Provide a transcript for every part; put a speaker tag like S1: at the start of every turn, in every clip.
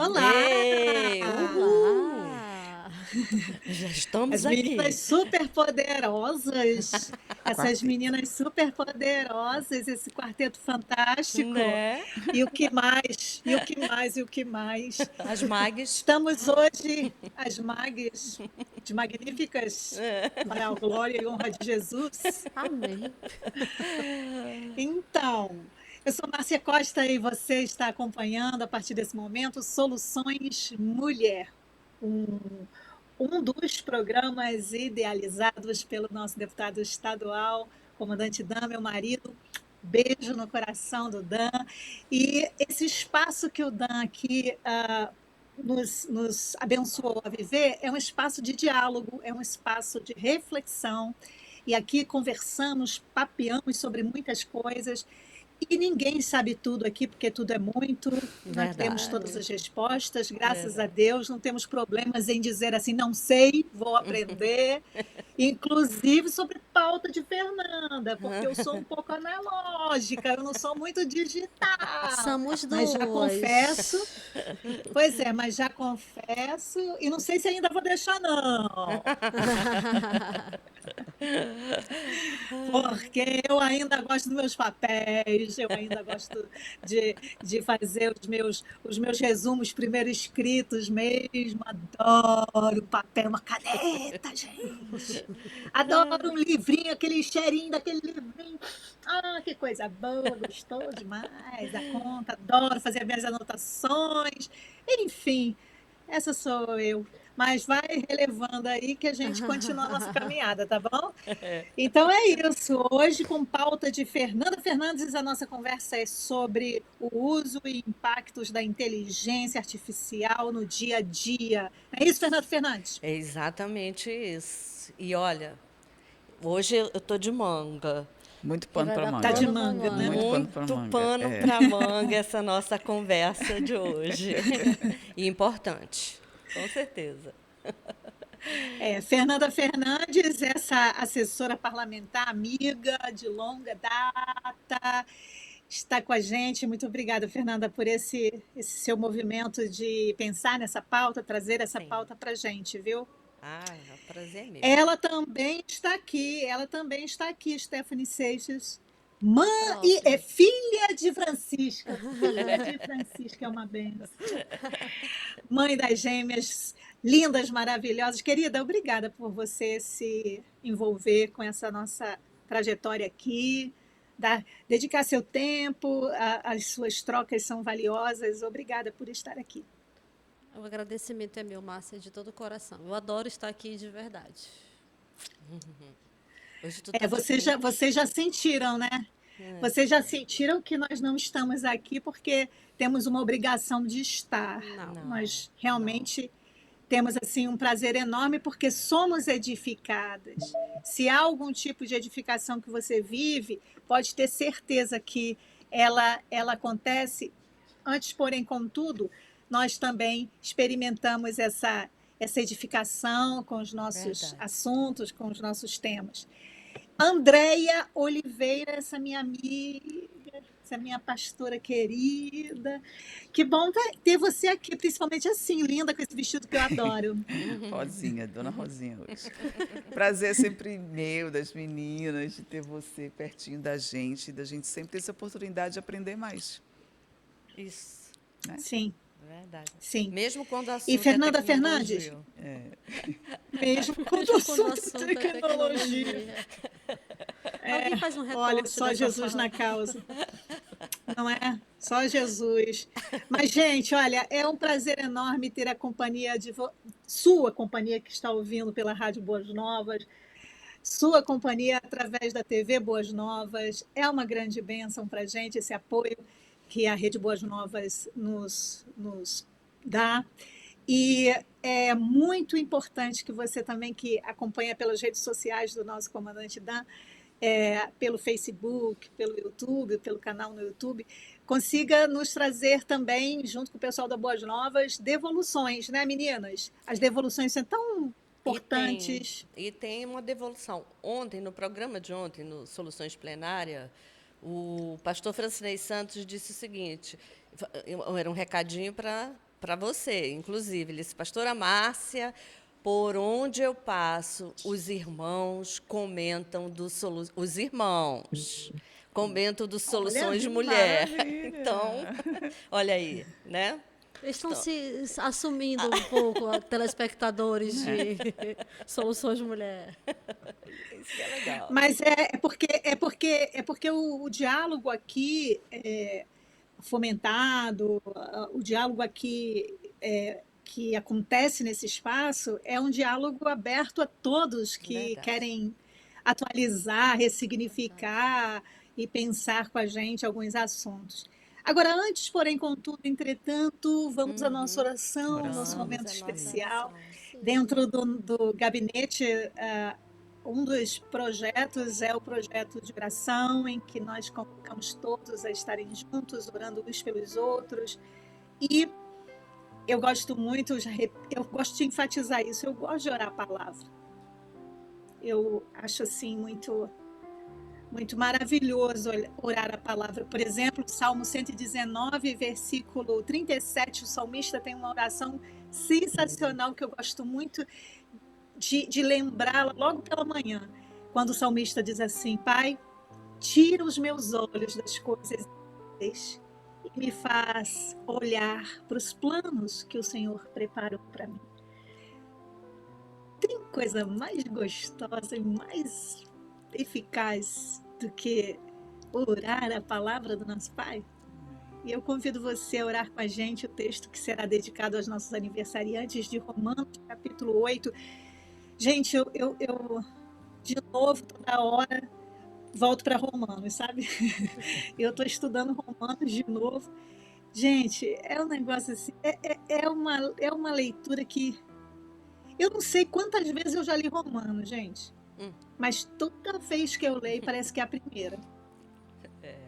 S1: Olá!
S2: Ei, uhul!
S3: Olá!
S2: Já estamos
S1: As meninas
S2: aqui,
S1: super poderosas, essas
S3: Quarteto.
S1: meninas super poderosas, esse quarteto fantástico.
S2: né?
S1: E o que mais? E o que mais? E o que mais?
S2: As mags.
S1: Estamos hoje, as mags, as magníficas, para a glória e honra de Jesus.
S3: Amém.
S1: Então, eu sou Márcia Costa e você está acompanhando, a partir desse momento, Soluções Mulher, um, um dos programas idealizados pelo nosso deputado estadual, comandante Dan, meu marido. Beijo no coração do Dan. E esse espaço que o Dan aqui nos abençoou a viver é um espaço de diálogo, é um espaço de reflexão. E aqui conversamos, papeamos sobre muitas coisas. E ninguém sabe tudo aqui, porque tudo é muito, não temos todas
S2: Verdade,
S1: as respostas, graças a
S2: verdade.
S1: Deus, não temos problemas em dizer assim, não sei, vou aprender, inclusive sobre pauta de Fernanda, porque eu sou um pouco analógica, eu não sou muito digital,
S3: Somos
S1: mas já confesso,
S3: duas.
S1: pois é, mas já confesso, e não sei se ainda vou deixar, não. Porque eu ainda gosto dos meus papéis, eu ainda gosto de fazer os meus resumos primeiro escritos mesmo. Adoro papel, uma caneta, gente. Adoro um livrinho, aquele cheirinho daquele livrinho. Ah, que coisa boa, gostou demais a conta. Adoro fazer as minhas anotações. Enfim, essa sou eu. Mas vai relevando aí que a gente continua a nossa caminhada, tá bom? Então é isso. Hoje, com pauta de Fernanda Fernandes, a nossa conversa é sobre o uso e impactos da inteligência artificial no dia a dia. É isso, Fernanda Fernandes?
S2: É exatamente isso. E olha, hoje eu tô de manga.
S3: Muito
S4: E
S3: pano
S4: vai
S3: pra
S4: dar
S1: Tá de
S3: manga.
S4: pano pra
S1: manga, né?
S3: Muito
S4: manga.
S3: pano pra
S2: Muito
S3: manga.
S2: pano
S3: É.
S2: para manga essa nossa conversa de hoje. E importante, com certeza.
S1: Fernanda Fernandes, essa assessora parlamentar, amiga de longa data, está com a gente. Muito obrigada, Fernanda, por esse seu movimento de pensar nessa pauta, trazer essa
S2: Sim.
S1: pauta para a gente, viu?
S2: Ah, o prazer é meu.
S1: Ela também está aqui, Stephanie Seixas, mãe e é
S3: Própria.
S1: filha de Francisca. Filha de Francisca é uma benção. Mãe das gêmeas lindas, maravilhosas. Querida, obrigada por você se envolver com essa nossa trajetória aqui, dedicar seu tempo, as suas trocas são valiosas. Obrigada por estar aqui.
S3: O agradecimento é meu, Márcia, de todo o coração. Eu adoro estar aqui de verdade.
S2: Hoje tu
S1: É,
S2: tá diferente.
S1: vocês já sentiram, né? Vocês já sentiram que nós não estamos aqui porque temos uma obrigação de estar.
S3: Não,
S2: Não,
S1: Nós
S2: não.
S1: realmente temos assim um prazer enorme porque somos edificadas. Se há algum tipo de edificação que você vive, pode ter certeza que ela acontece. Antes, porém, contudo, nós também experimentamos essa edificação com os nossos
S2: Verdade.
S1: assuntos, com os nossos temas. Andréia Oliveira, essa minha amiga, essa minha pastora querida. Que bom ter você aqui, principalmente assim, linda, com esse vestido que eu adoro.
S3: Rosinha, Dona Rosinha hoje. Prazer é sempre meu, das meninas, de ter você pertinho da gente sempre ter essa oportunidade de aprender mais,
S2: Isso,
S3: né?
S1: Sim,
S2: verdade.
S1: sim.
S2: Mesmo quando o
S1: E
S2: assunto é
S1: Fernanda Fernandes,
S2: tecnologia.
S1: mesmo quando o
S3: mesmo quando o
S1: assunto é
S3: assunto é
S1: tecnologia,
S3: tecnologia. Alguém faz um
S1: olha,
S3: recorte
S1: só
S3: dessa
S1: Jesus
S3: fala.
S1: na causa. Não é? Só Jesus. Mas, gente, olha, é um prazer enorme ter a companhia de sua companhia que está ouvindo pela Rádio Boas Novas, sua companhia através da TV Boas Novas. É uma grande bênção para a gente esse apoio que a Rede Boas Novas nos dá. E é muito importante que você também, que acompanha pelas redes sociais do nosso comandante Dan, pelo Facebook, pelo YouTube, pelo canal no YouTube, consiga nos trazer também, junto com o pessoal da Boas Novas, devoluções, né, meninas? As devoluções são tão
S2: E tem,
S1: importantes.
S2: e tem uma devolução. Ontem, no programa de ontem, no Soluções Plenária, o pastor Francinei Santos disse o seguinte: era um recadinho para para você, inclusive, ele disse, pastora Márcia, por onde eu passo, os irmãos comentam os irmãos comentam dos
S1: Olha,
S2: Soluções de Mulher. Então,
S3: Maravilha!
S2: olha aí, né?
S4: Eles estão
S2: Então,
S4: se assumindo um pouco, telespectadores de Soluções de Mulher.
S2: isso que é legal.
S1: mas é porque o diálogo aqui fomentado, o diálogo aqui que acontece nesse espaço é um diálogo aberto a todos que
S2: Verdade.
S1: querem atualizar, ressignificar e pensar com a gente alguns assuntos. Agora, antes, porém, contudo, entretanto, vamos à nossa oração, nosso
S3: Oração.
S1: momento
S2: Vamos à nossa
S1: especial.
S2: oração.
S1: Dentro do gabinete, um dos projetos é o projeto de oração, em que nós convocamos todos a estarem juntos, orando uns pelos outros. E eu gosto muito, eu gosto de enfatizar isso, eu gosto de orar a palavra. Eu acho assim muito maravilhoso orar a palavra. Por exemplo, Salmo 119, versículo 37, o salmista tem uma oração sensacional que eu gosto muito de lembrá-la logo pela manhã, quando o salmista diz assim: Pai, tira os meus olhos das coisas e me faz olhar para os planos que o Senhor preparou para mim. Tem coisa mais gostosa e mais eficaz do que orar a palavra do nosso Pai? E eu convido você a orar com a gente o texto que será dedicado aos nossos aniversariantes de Romanos, capítulo 8. Gente, eu de novo, toda hora, volto para Romanos, sabe? Eu estou estudando Romanos de novo. Gente, é um negócio assim, é uma leitura que... Eu não sei quantas vezes eu já li Romanos, gente. Mas toda vez que eu leio, parece que é a primeira,
S2: É,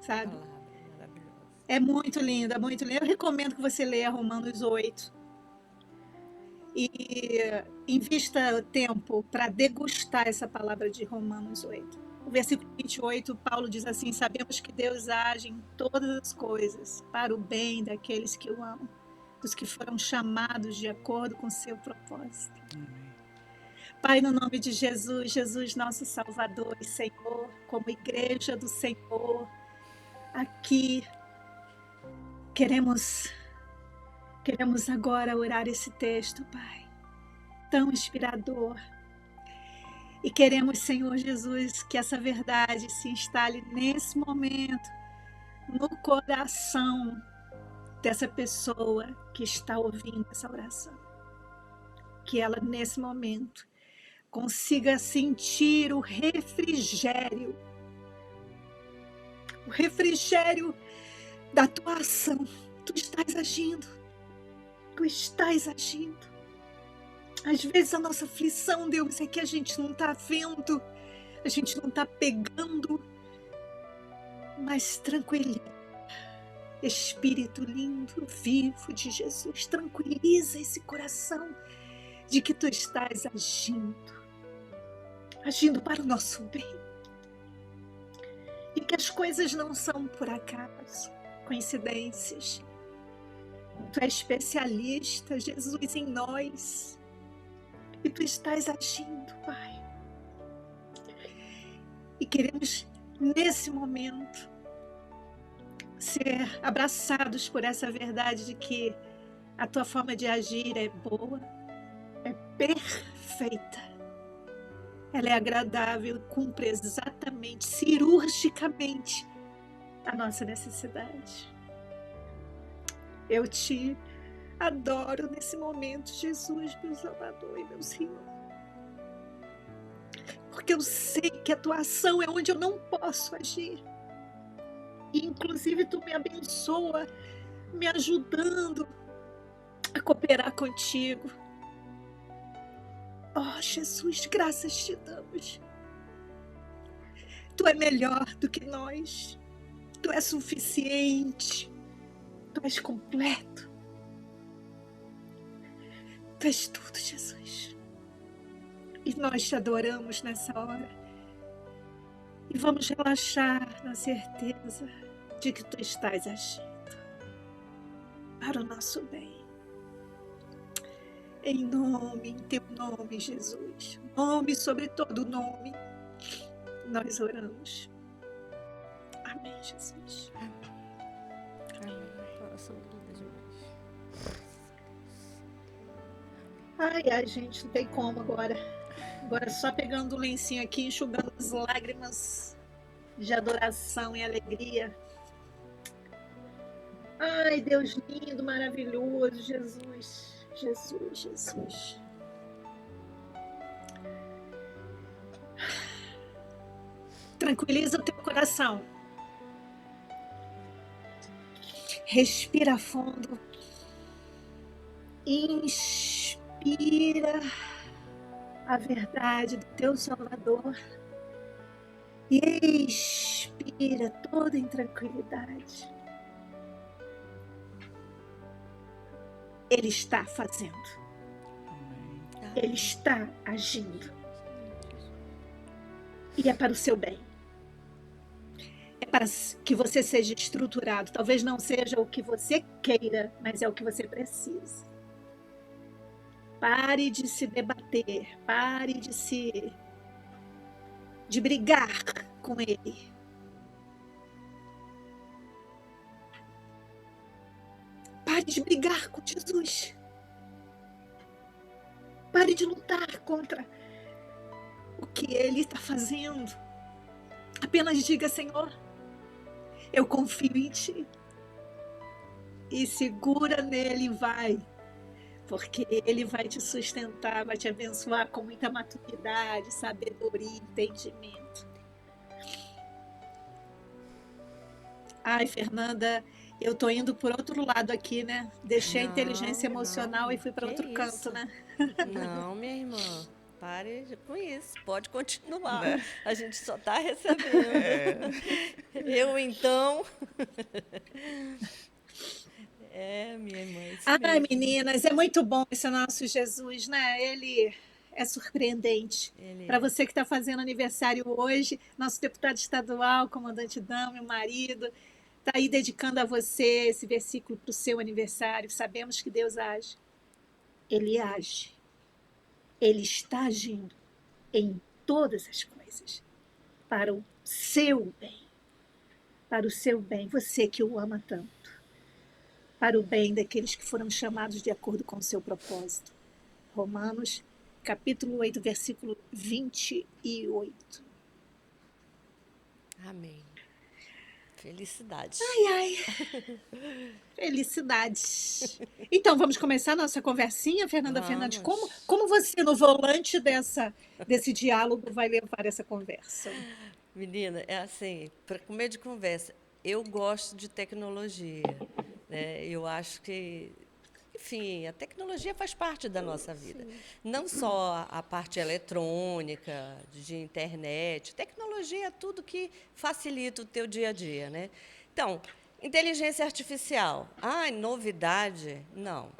S1: sabe?
S2: palavra maravilhosa.
S1: É muito linda, muito linda. Eu recomendo que você leia Romanos 8 e invista tempo para degustar essa palavra de Romanos 8. O versículo 28, Paulo diz assim: sabemos que Deus age em todas as coisas para o bem daqueles que o amam, dos que foram chamados de acordo com seu propósito. Pai, no nome de Jesus, Jesus nosso Salvador e Senhor, como igreja do Senhor, aqui queremos agora orar esse texto, Pai, tão inspirador. E queremos, Senhor Jesus, que essa verdade se instale nesse momento no coração dessa pessoa que está ouvindo essa oração. Que ela, nesse momento, consiga sentir o refrigério da tua ação. Tu estás agindo. Às vezes a nossa aflição, Deus, é que a gente não está vendo, a gente não está pegando, mas tranquiliza. Espírito lindo, vivo de Jesus, tranquiliza esse coração de que tu estás agindo para o nosso bem. E que as coisas não são por acaso, coincidências. Tu és especialista, Jesus, em nós. E tu estás agindo, Pai. E queremos, nesse momento, ser abraçados por essa verdade de que a tua forma de agir é boa, é perfeita. Ela é agradável e cumpre exatamente, cirurgicamente, a nossa necessidade. Eu te adoro nesse momento, Jesus, meu Salvador e meu Senhor. Porque eu sei que a tua ação é onde eu não posso agir. E, inclusive, tu me abençoa, me ajudando a cooperar contigo. Oh, Jesus, graças te damos. Tu é melhor do que nós. Tu és suficiente. Tu és completo. Tu és tudo, Jesus. E nós te adoramos nessa hora. E vamos relaxar na certeza de que tu estás agindo. para o nosso bem. Em teu nome, Jesus, nome sobre todo nome, nós oramos. Amém, Jesus.
S4: Oração linda demais.
S1: Ai, gente, não tem como agora. Agora só pegando o lencinho aqui, enxugando as lágrimas de adoração e alegria. Ai, Deus lindo, maravilhoso, Jesus, Jesus, Jesus. Tranquiliza o teu coração. Respira fundo. Inspira a verdade do teu Salvador. E expira toda intranquilidade. Ele está fazendo.
S3: Amém.
S1: Ele está agindo. E é para o seu bem. É para que você seja estruturado. Talvez não seja o que você queira, mas é o que você precisa. Pare de se debater. Pare de brigar com ele. Pare de brigar com Jesus. Pare de lutar contra o que ele está fazendo. Apenas diga, Senhor, eu confio em ti. E segura nele e vai. Porque ele vai te sustentar, vai te abençoar com muita maturidade, sabedoria e entendimento. Ai, Fernanda, eu tô indo por outro lado aqui, né? Deixei a inteligência emocional e fui para outro canto, né?
S2: Não, minha irmã, pare com isso. Pode continuar.
S3: Né?
S2: A gente só está recebendo. Eu, então... minha irmã, isso
S1: Ai,
S2: mesmo.
S1: meninas, é muito bom esse nosso Jesus, né? Ele é surpreendente. Para você que está fazendo aniversário hoje, nosso deputado estadual, comandante Dão, meu marido, está aí dedicando a você esse versículo para o seu aniversário. Sabemos que Deus age. Ele age. Ele está agindo em todas as coisas para o seu bem. Para o seu bem, você que o ama tanto. Para o bem daqueles que foram chamados de acordo com o seu propósito. Romanos, capítulo 8, versículo 28.
S2: Amém. Felicidades.
S1: Ai, felicidades. Então, vamos começar a nossa conversinha, Fernanda Fernandes. Como você, no volante desse diálogo, vai levar essa conversa?
S2: Menina, é assim, para comer de conversa, eu gosto de tecnologia, né? Eu acho que, enfim, a tecnologia faz parte da nossa vida. Não só a parte eletrônica, de internet, tecnologia é tudo que facilita o teu dia a dia, né? Então, inteligência artificial, novidade? Não,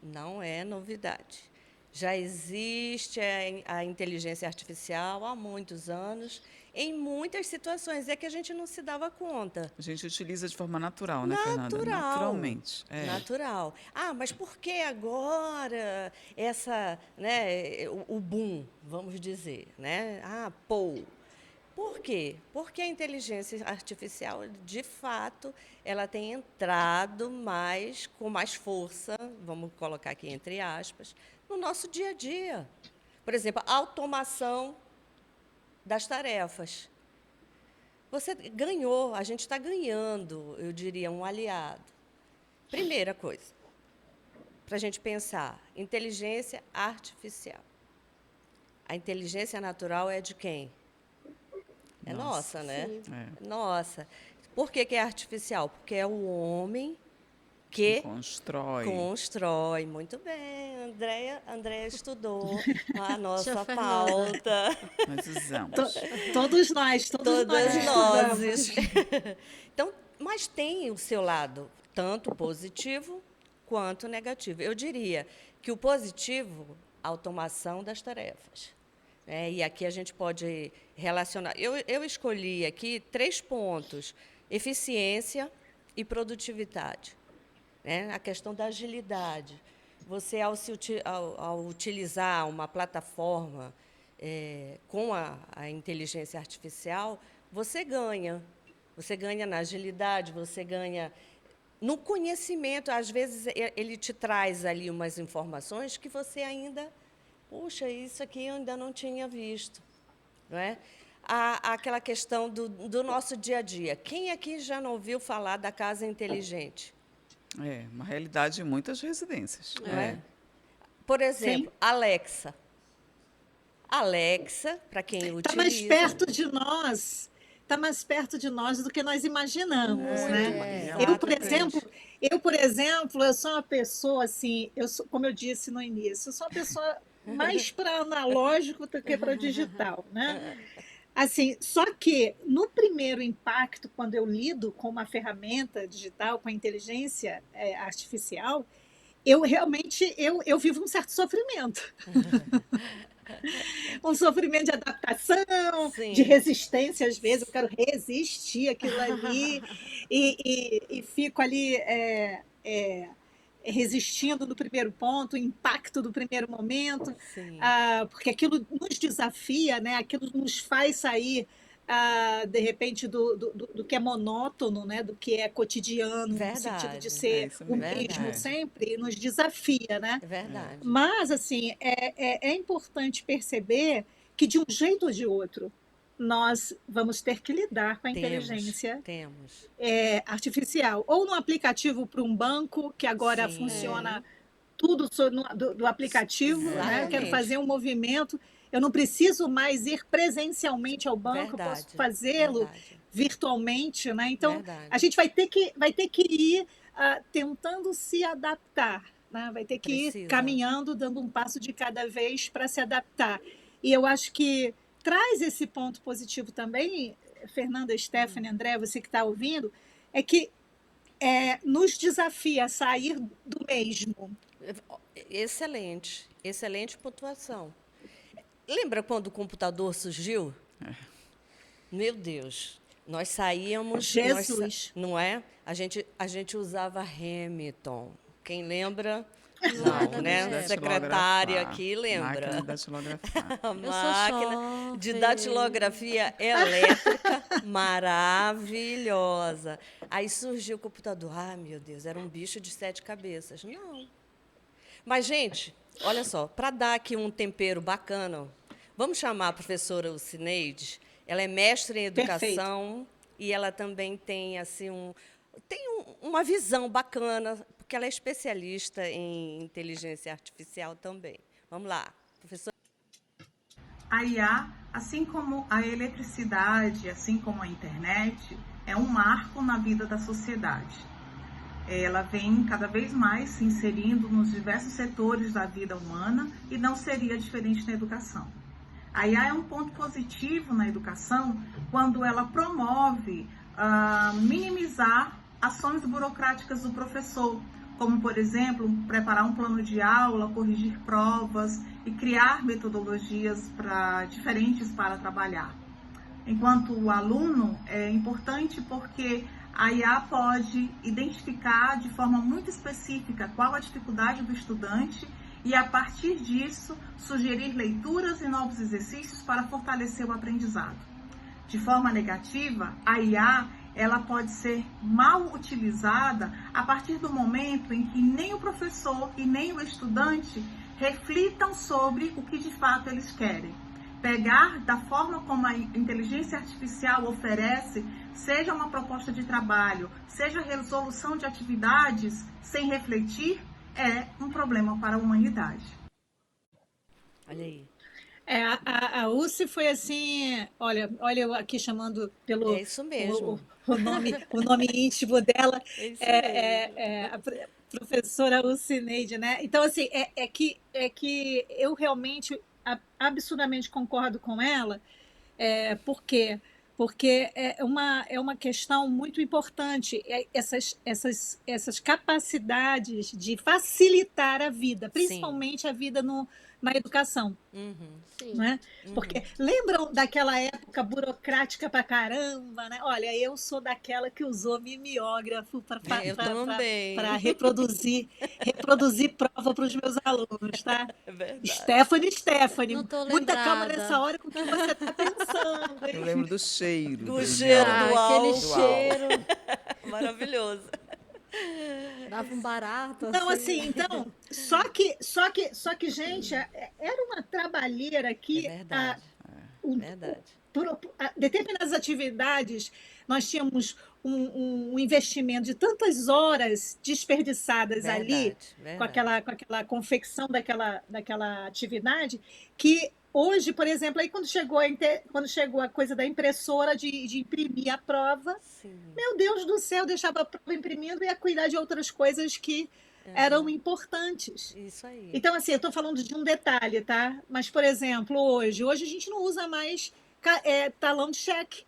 S2: não é novidade. Já existe a inteligência artificial há muitos anos, em muitas situações, é que a gente não se dava conta.
S3: A gente utiliza de forma natural, né, Fernanda?
S2: Natural.
S3: Naturalmente.
S2: Natural. Mas por que agora né, o boom, vamos dizer, né? Por quê? Porque a inteligência artificial, de fato, ela tem entrado com mais força, vamos colocar aqui entre aspas, no nosso dia a dia. Por exemplo, a automação das tarefas. Você ganhou, a gente está ganhando, eu diria, um aliado. Primeira coisa, para a gente pensar, inteligência artificial. A inteligência natural é de quem? É nossa, né?
S3: É.
S2: Nossa. Por que é artificial? Porque é o homem que constrói. Muito bem. Andréia estudou a nossa pauta.
S3: Nós usamos.
S1: Todos nós
S2: Todas
S1: estudamos.
S2: Então, mas tem o seu lado, tanto positivo quanto negativo. Eu diria que o positivo, a automação das tarefas. E aqui a gente pode relacionar. Eu escolhi aqui 3 pontos: eficiência e produtividade. né? A questão da agilidade. Você, ao utilizar uma plataforma com a inteligência artificial, você ganha. Você ganha na agilidade, você ganha no conhecimento. Às vezes, ele te traz ali umas informações que você ainda... Puxa, isso aqui eu ainda não tinha visto. Não é? Aquela questão do nosso dia a dia. Quem aqui já não ouviu falar da casa inteligente?
S3: É uma realidade em muitas residências.
S2: Não é? Por exemplo,
S1: Sim.
S2: Alexa. Alexa, para quem
S1: Está mais
S2: utiliza...
S1: perto de nós, está mais perto de nós do que nós imaginamos, né?
S2: Exatamente.
S1: Eu, por exemplo, eu sou uma pessoa assim, como eu disse no início, eu sou uma pessoa mais para analógico do que para digital, né? Assim, só que no primeiro impacto, quando eu lido com uma ferramenta digital, com a inteligência artificial, eu realmente eu vivo um certo sofrimento. Um sofrimento de adaptação, de
S2: Sim,
S1: resistência, às vezes, eu quero resistir àquilo ali e fico ali resistindo no primeiro ponto, o impacto do primeiro momento,
S2: sim.
S1: porque aquilo nos desafia, né? Aquilo nos faz sair, de repente, do que é monótono, né? Do que é cotidiano, no sentido de
S2: Verdade,
S3: É
S1: ser
S3: isso
S1: o
S3: mesmo.
S1: mesmo
S3: É.
S2: verdade,
S1: sempre, e nos desafia, né?
S2: é verdade.
S1: Mas, assim, é importante perceber que, de um jeito ou de outro, nós vamos ter que lidar com a
S2: Temos,
S1: inteligência
S2: temos.
S1: artificial. Ou no aplicativo para um banco, que agora
S2: Sim,
S1: funciona tudo do aplicativo, né? Eu quero
S2: exatamente.
S1: fazer um movimento, eu não preciso mais ir presencialmente ao banco, eu posso
S2: Verdade,
S1: fazê-lo
S2: verdade,
S1: virtualmente, né? Então, a
S2: verdade.
S1: gente vai ter que ir tentando se adaptar, né? Vai ter que ir
S2: Precisa.
S1: caminhando, dando um passo de cada vez para se adaptar. E eu acho que traz esse ponto positivo também, Fernanda, Stephanie, André, você que está ouvindo, é que nos desafia a sair do mesmo.
S2: Excelente, excelente pontuação. Lembra quando o computador surgiu? Meu Deus, nós saíamos,
S1: Jesus.
S2: não é? A gente usava Hamilton. Quem lembra? Não,
S4: Nada
S3: Máquinas
S4: dessa
S2: né?
S4: época.
S2: Secretária
S3: datilografar.
S2: aqui
S3: Máquina
S2: lembra.
S3: datilografar.
S2: A
S4: Eu sou
S2: máquina de
S4: jovem.
S2: datilografia elétrica maravilhosa. Aí surgiu o computador. Ah, meu Deus, era um bicho de 7 cabeças. Não. Mas, gente, olha só, para dar aqui um tempero bacana, vamos chamar a professora Ucineide. Ela é mestre em
S1: Perfeito.
S2: educação e ela também tem assim uma visão bacana, porque ela é especialista em inteligência artificial também. Vamos lá, professora.
S5: A IA, assim como a eletricidade, assim como a internet, é um marco na vida da sociedade. Ela vem cada vez mais se inserindo nos diversos setores da vida humana e não seria diferente na educação. A IA é um ponto positivo na educação quando ela promove minimizar ações burocráticas do professor, como, por exemplo, preparar um plano de aula, corrigir provas e criar metodologias diferentes para trabalhar. Enquanto o aluno, é importante porque a IA pode identificar de forma muito específica qual a dificuldade do estudante e, a partir disso, sugerir leituras e novos exercícios para fortalecer o aprendizado. De forma negativa, a IA ela pode ser mal utilizada a partir do momento em que nem o professor e nem o estudante reflitam sobre o que de fato eles querem. Pegar da forma como a inteligência artificial oferece, seja uma proposta de trabalho, seja a resolução de atividades, sem refletir, é um problema para a humanidade.
S2: Olha aí.
S1: A UCI foi assim, olha eu aqui chamando
S2: É
S1: pelo
S2: isso
S1: o, o-
S2: mesmo.
S1: o nome íntimo dela,
S2: É isso mesmo.
S1: a professora Ucineide, né? Então, assim, é que eu realmente absurdamente concordo com ela. Por quê? Porque é uma questão muito importante, essas capacidades de facilitar a vida,
S2: Sim,
S1: principalmente a vida na educação,
S4: Sim.
S1: né? Porque lembram daquela época burocrática pra caramba, né? Olha, eu sou daquela que usou mimeógrafo
S2: Eu também.
S1: para reproduzir prova para os meus alunos, tá?
S2: É verdade.
S1: Stephanie,
S4: Não tô
S1: muita calma
S4: lembrada.
S1: nessa hora com o que você está pensando,
S3: Eu
S1: hein?
S3: lembro do cheiro.
S2: Do
S3: do
S2: cheiro
S3: mimeógrafo.
S2: do
S4: Aquele
S2: álcool.
S4: cheiro
S2: Maravilhoso.
S4: dava um barato,
S1: Não,
S4: assim.
S1: assim, então, só que, gente, era uma trabalheira que
S2: É verdade.
S1: o-
S2: Verdade.
S1: determinadas atividades, nós tínhamos um investimento de tantas horas desperdiçadas ali,
S2: Verdade.
S1: com
S2: Verdade.
S1: aquela confecção daquela atividade, que hoje, por exemplo, aí quando chegou a coisa da impressora de imprimir a prova,
S2: Sim.
S1: meu Deus do céu, deixava a prova imprimindo e ia cuidar de outras coisas que eram importantes.
S2: Isso aí.
S1: Então, assim, eu estou falando de um detalhe, tá? Mas, por exemplo, hoje a gente não usa mais talão de cheque,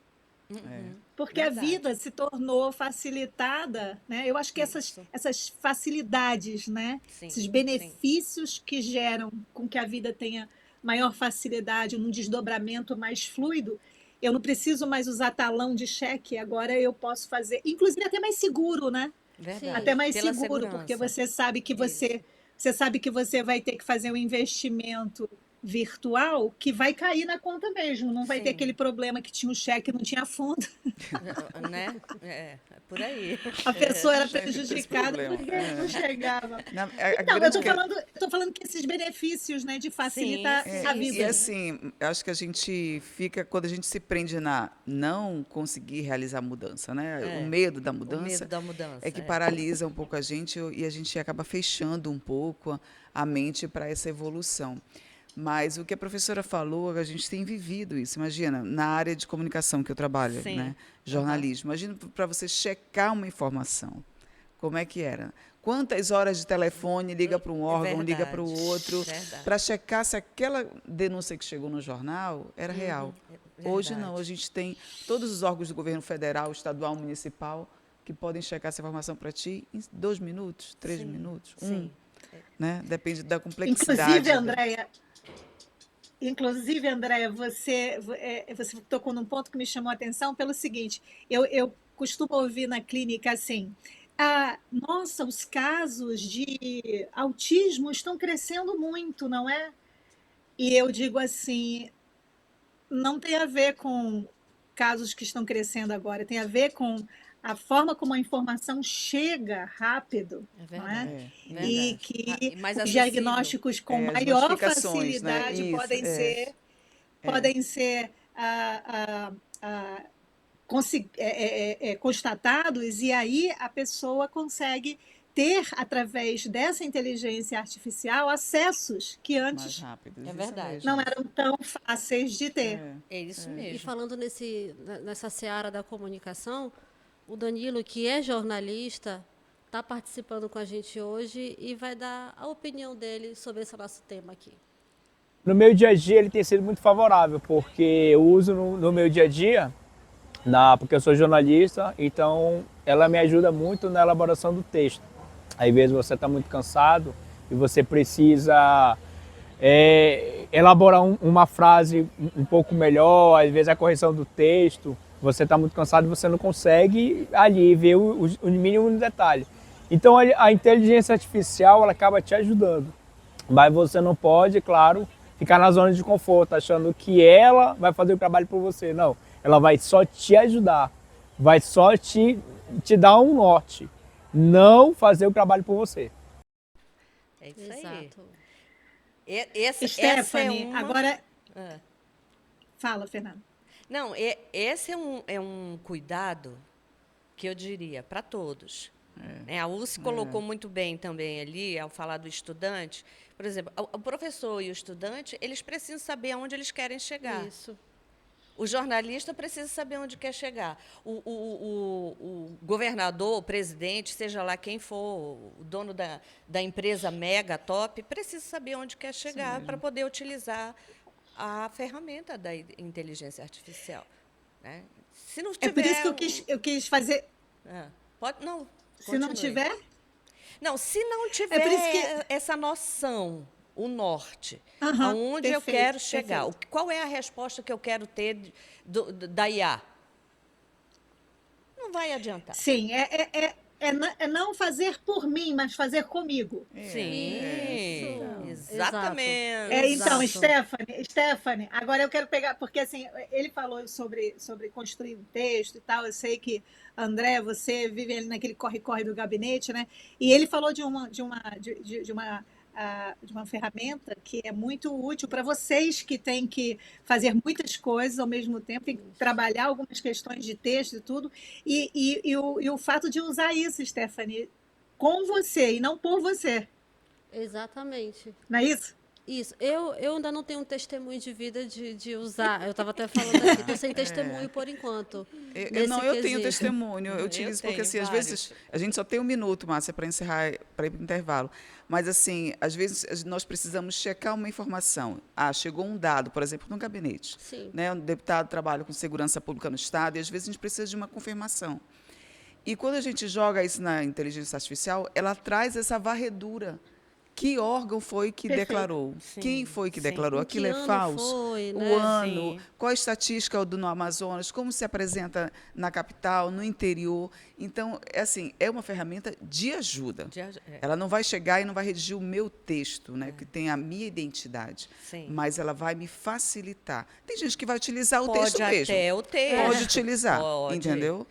S1: porque a
S2: Verdade.
S1: vida se tornou facilitada, né? Eu acho que
S2: Isso.
S1: essas facilidades, né?
S2: Sim,
S1: Esses
S2: sim.
S1: benefícios que geram com que a vida tenha maior facilidade, num desdobramento mais fluido, eu não preciso mais usar talão de cheque, agora eu posso fazer, inclusive até mais seguro, né?
S2: Verdade.
S1: Até mais
S2: Pela
S1: seguro, porque
S2: segurança.
S1: você sabe que
S2: Isso.
S1: você sabe que você vai ter que fazer um investimento virtual que vai cair na conta mesmo, não vai ter
S2: Sim.
S1: aquele problema que tinha o cheque e não tinha fundo.
S2: Né? Por aí.
S1: A pessoa era
S3: Sempre tem esse
S1: prejudicada
S3: problema.
S1: porque não chegava.
S3: A
S1: Então, eu
S3: grande
S1: estou falando que esses benefícios, né, de facilitar
S2: Sim,
S1: a
S2: sim,
S1: vida.
S3: E assim, eu acho que a gente fica, quando a gente se prende na não conseguir realizar a mudança, né? O medo da
S2: O medo
S3: mudança
S2: da mudança.
S3: é que paralisa um pouco a gente e a gente acaba fechando um pouco a mente para essa evolução. Mas o que a professora falou, a gente tem vivido isso. Imagina, na área de comunicação que eu trabalho,
S2: Sim.
S3: né? Jornalismo. Imagina para você checar uma informação. Como é que era? Quantas horas de telefone liga para um órgão, liga para o
S2: verdade,
S3: outro,
S2: verdade.
S3: para checar se aquela denúncia que chegou no jornal era real. Hoje não,
S2: Verdade.
S3: a gente tem todos os órgãos do governo federal, estadual, municipal, que podem checar essa informação para ti em 2 minutos, 3
S2: Sim,
S3: minutos,
S2: sim.
S3: né? Depende da complexidade.
S1: Inclusive, Andréia, você tocou num ponto que me chamou a atenção pelo seguinte: eu costumo ouvir na clínica assim, nossa, os casos de autismo estão crescendo muito, não é? E eu digo assim, não tem a ver com casos que estão crescendo agora, tem a ver com a forma como a informação chega rápido,
S2: É
S1: não é?
S2: verdade.
S3: É,
S1: E
S2: Verdade.
S1: que
S2: Mais
S1: os
S2: acessível.
S1: diagnósticos com
S3: as
S1: maior
S3: notificações, né?
S1: facilidade
S3: Isso,
S1: podem ser constatados, e aí a pessoa consegue ter, através dessa inteligência artificial, acessos que
S3: mais
S1: antes
S3: rápido.
S2: É verdade.
S1: não eram tão fáceis de ter.
S2: É isso
S4: E
S2: mesmo.
S4: falando nessa seara da comunicação, o Danilo, que é jornalista, está participando com a gente hoje e vai dar a opinião dele sobre esse nosso tema aqui.
S6: No meu dia a dia ele tem sido muito favorável, porque eu uso no meu dia a dia, porque eu sou jornalista, então ela me ajuda muito na elaboração do texto. Às vezes você está muito cansado e você precisa elaborar uma frase um pouco melhor, às vezes a correção do texto, você está muito cansado e você não consegue ali ver o mínimo detalhe. Então a inteligência artificial ela acaba te ajudando, mas você não pode, claro, ficar na zona de conforto, achando que ela vai fazer o trabalho por você. Não, ela vai só te ajudar, vai só te dar um norte, não fazer o trabalho por você.
S2: É isso aí.
S4: Exato.
S2: Essa
S1: Stephanie,
S2: é uma...
S1: agora.
S2: Ah.
S1: Fala, Fernanda.
S2: Não, esse é um cuidado que eu diria para todos. Né? A USP colocou muito bem também ali, ao falar do estudante. Por exemplo, o professor e o estudante, eles precisam saber aonde eles querem chegar.
S4: Isso.
S2: O jornalista precisa saber onde quer chegar. O governador, o presidente, seja lá quem for, o dono da empresa mega top, precisa saber onde quer chegar para poder utilizar a ferramenta da inteligência artificial. Né? Se não tiver,
S1: É por isso que eu quis fazer.
S2: Pode, não,
S1: Se não
S2: continue.
S1: tiver.
S2: Não, se não tiver
S1: É por isso que-
S2: essa noção o norte,
S1: Aham,
S2: aonde eu
S1: perfeito,
S2: quero chegar.
S1: perfeito.
S2: Qual é a resposta que eu quero ter da IA? Não vai adiantar.
S1: Sim, é não fazer por mim, mas fazer comigo.
S2: Sim,
S4: Isso.
S2: exatamente.
S1: Então,
S4: Exato.
S1: Stephanie, agora eu quero pegar, porque assim, ele falou sobre construir um texto e tal, eu sei que, André, você vive ali naquele corre-corre do gabinete, né? E ele falou de uma ferramenta que é muito útil para vocês que têm que fazer muitas coisas ao mesmo tempo, tem que trabalhar algumas questões de texto e tudo, e o fato de usar isso, Stephanie, com você e não por você,
S4: Exatamente.
S1: não é isso?
S4: Isso. Eu ainda não tenho um testemunho de vida de usar. Eu estava até falando aqui, estou sem testemunho por enquanto,
S3: Não,
S4: nesse
S3: eu tenho
S4: quesito.
S3: testemunho, eu
S2: Eu
S3: utilizo porque
S2: tenho
S3: assim, às
S2: vários.
S3: vezes a gente só tem 1 minuto, Márcia, para encerrar, para ir para o intervalo. Mas assim, às vezes nós precisamos checar uma informação. Ah, chegou um dado, por exemplo, no gabinete,
S4: Sim.
S3: né? Um deputado trabalha com segurança pública no estado e às vezes a gente precisa de uma confirmação. E quando a gente joga isso na inteligência artificial, ela traz essa varredura. Que órgão foi que
S1: Perfeito.
S3: declarou? Quem
S2: Sim,
S3: foi que
S2: sim.
S3: declarou?
S4: Em que
S3: Aquilo é
S4: ano
S3: falso?
S4: foi,
S3: O
S4: né?
S3: ano?
S2: Sim.
S3: Qual a estatística do no Amazonas? Como se apresenta na capital, no interior? Então, é assim, é uma ferramenta de ajuda.
S2: É,
S3: Ela não vai chegar e não vai redigir o meu texto, né, que tem a minha identidade,
S2: sim.
S3: mas ela vai me facilitar. Tem gente que vai utilizar o
S2: Pode
S3: texto mesmo.
S2: até o texto.
S3: Pode utilizar,
S2: Pode.
S3: entendeu?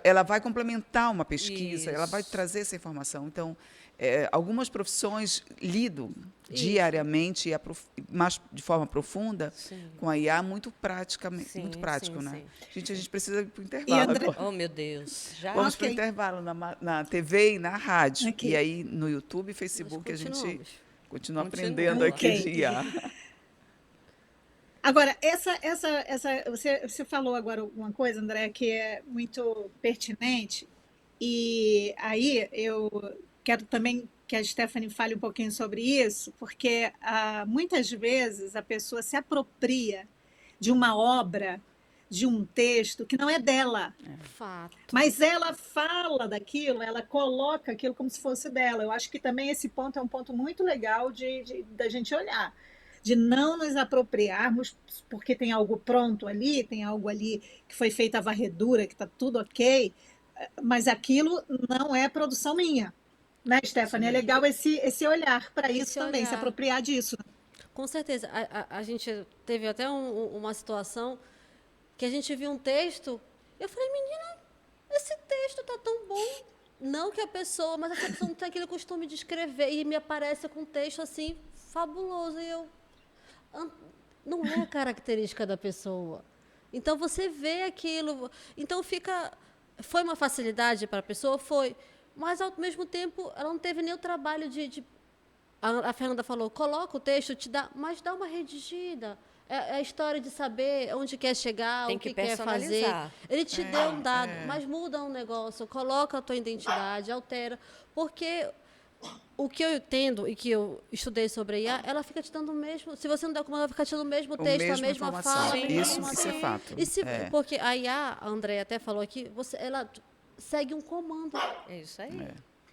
S3: Ela vai complementar uma pesquisa, ela vai
S2: Isso.
S3: trazer essa informação. Então, algumas profissões lido
S4: Isso.
S3: diariamente mais de forma profunda
S2: Sim.
S3: com a IA muito prática,
S2: Sim,
S3: muito prático,
S2: sim,
S3: né?
S2: sim.
S3: A gente precisa ir para o
S1: E
S3: intervalo
S1: André,
S3: agora.
S2: Oh, meu Deus. Já?
S3: Vamos para o
S1: ok,
S3: intervalo na TV e na rádio. E
S1: ok,
S3: aí, no YouTube e
S4: Nós
S3: Facebook, a gente
S4: continuamos.
S3: continua
S2: Continua.
S3: aprendendo aqui
S1: ok.
S3: de IA.
S1: Agora, você falou agora uma coisa, André, que é muito pertinente, e aí eu quero também que a Stephanie fale um pouquinho sobre isso, porque muitas vezes a pessoa se apropria de uma obra, de um texto que não é dela,
S4: Fato.
S1: mas ela fala daquilo, ela coloca aquilo como se fosse dela. Eu acho que também esse ponto é um ponto muito legal da gente olhar, de não nos apropriarmos porque tem algo pronto ali, tem algo ali que foi feita a varredura, que está tudo ok, mas aquilo não é produção minha. Né,
S3: Isso
S1: Stephanie? É
S3: mesmo.
S1: legal esse olhar para isso
S4: Esse
S1: também, se
S4: olhar.
S1: apropriar disso.
S4: Com certeza. A gente teve até uma situação que a gente viu um texto. Eu falei, menina, esse texto tá tão bom. Não que a pessoa, mas essa pessoa não tem aquele costume de escrever e me aparece com um texto assim fabuloso. E eu. "Ah, não é a característica da pessoa. Então você vê aquilo. Então fica. Foi uma facilidade para a pessoa? Foi. Mas ao mesmo tempo ela não teve nem o trabalho a Fernanda falou, coloca o texto, mas dá uma redigida. É a história de saber onde quer chegar,
S2: Tem
S4: o
S2: que
S4: que quer fazer.
S2: personalizar.
S4: Ele te deu um dado, mas muda um negócio, coloca a tua identidade, altera. Porque o que eu entendo e que eu estudei sobre a IA, ela fica te dando o mesmo. Se você não der comando, ela fica te dando o mesmo
S3: O
S4: texto, a
S3: mesmo
S4: mesma
S3: informação.
S4: fala, a
S2: Sim.
S4: mesma
S3: Isso
S4: informação.
S3: é fato.
S4: Porque a IA, a Andrea até falou aqui, ela segue um comando.
S2: É isso aí.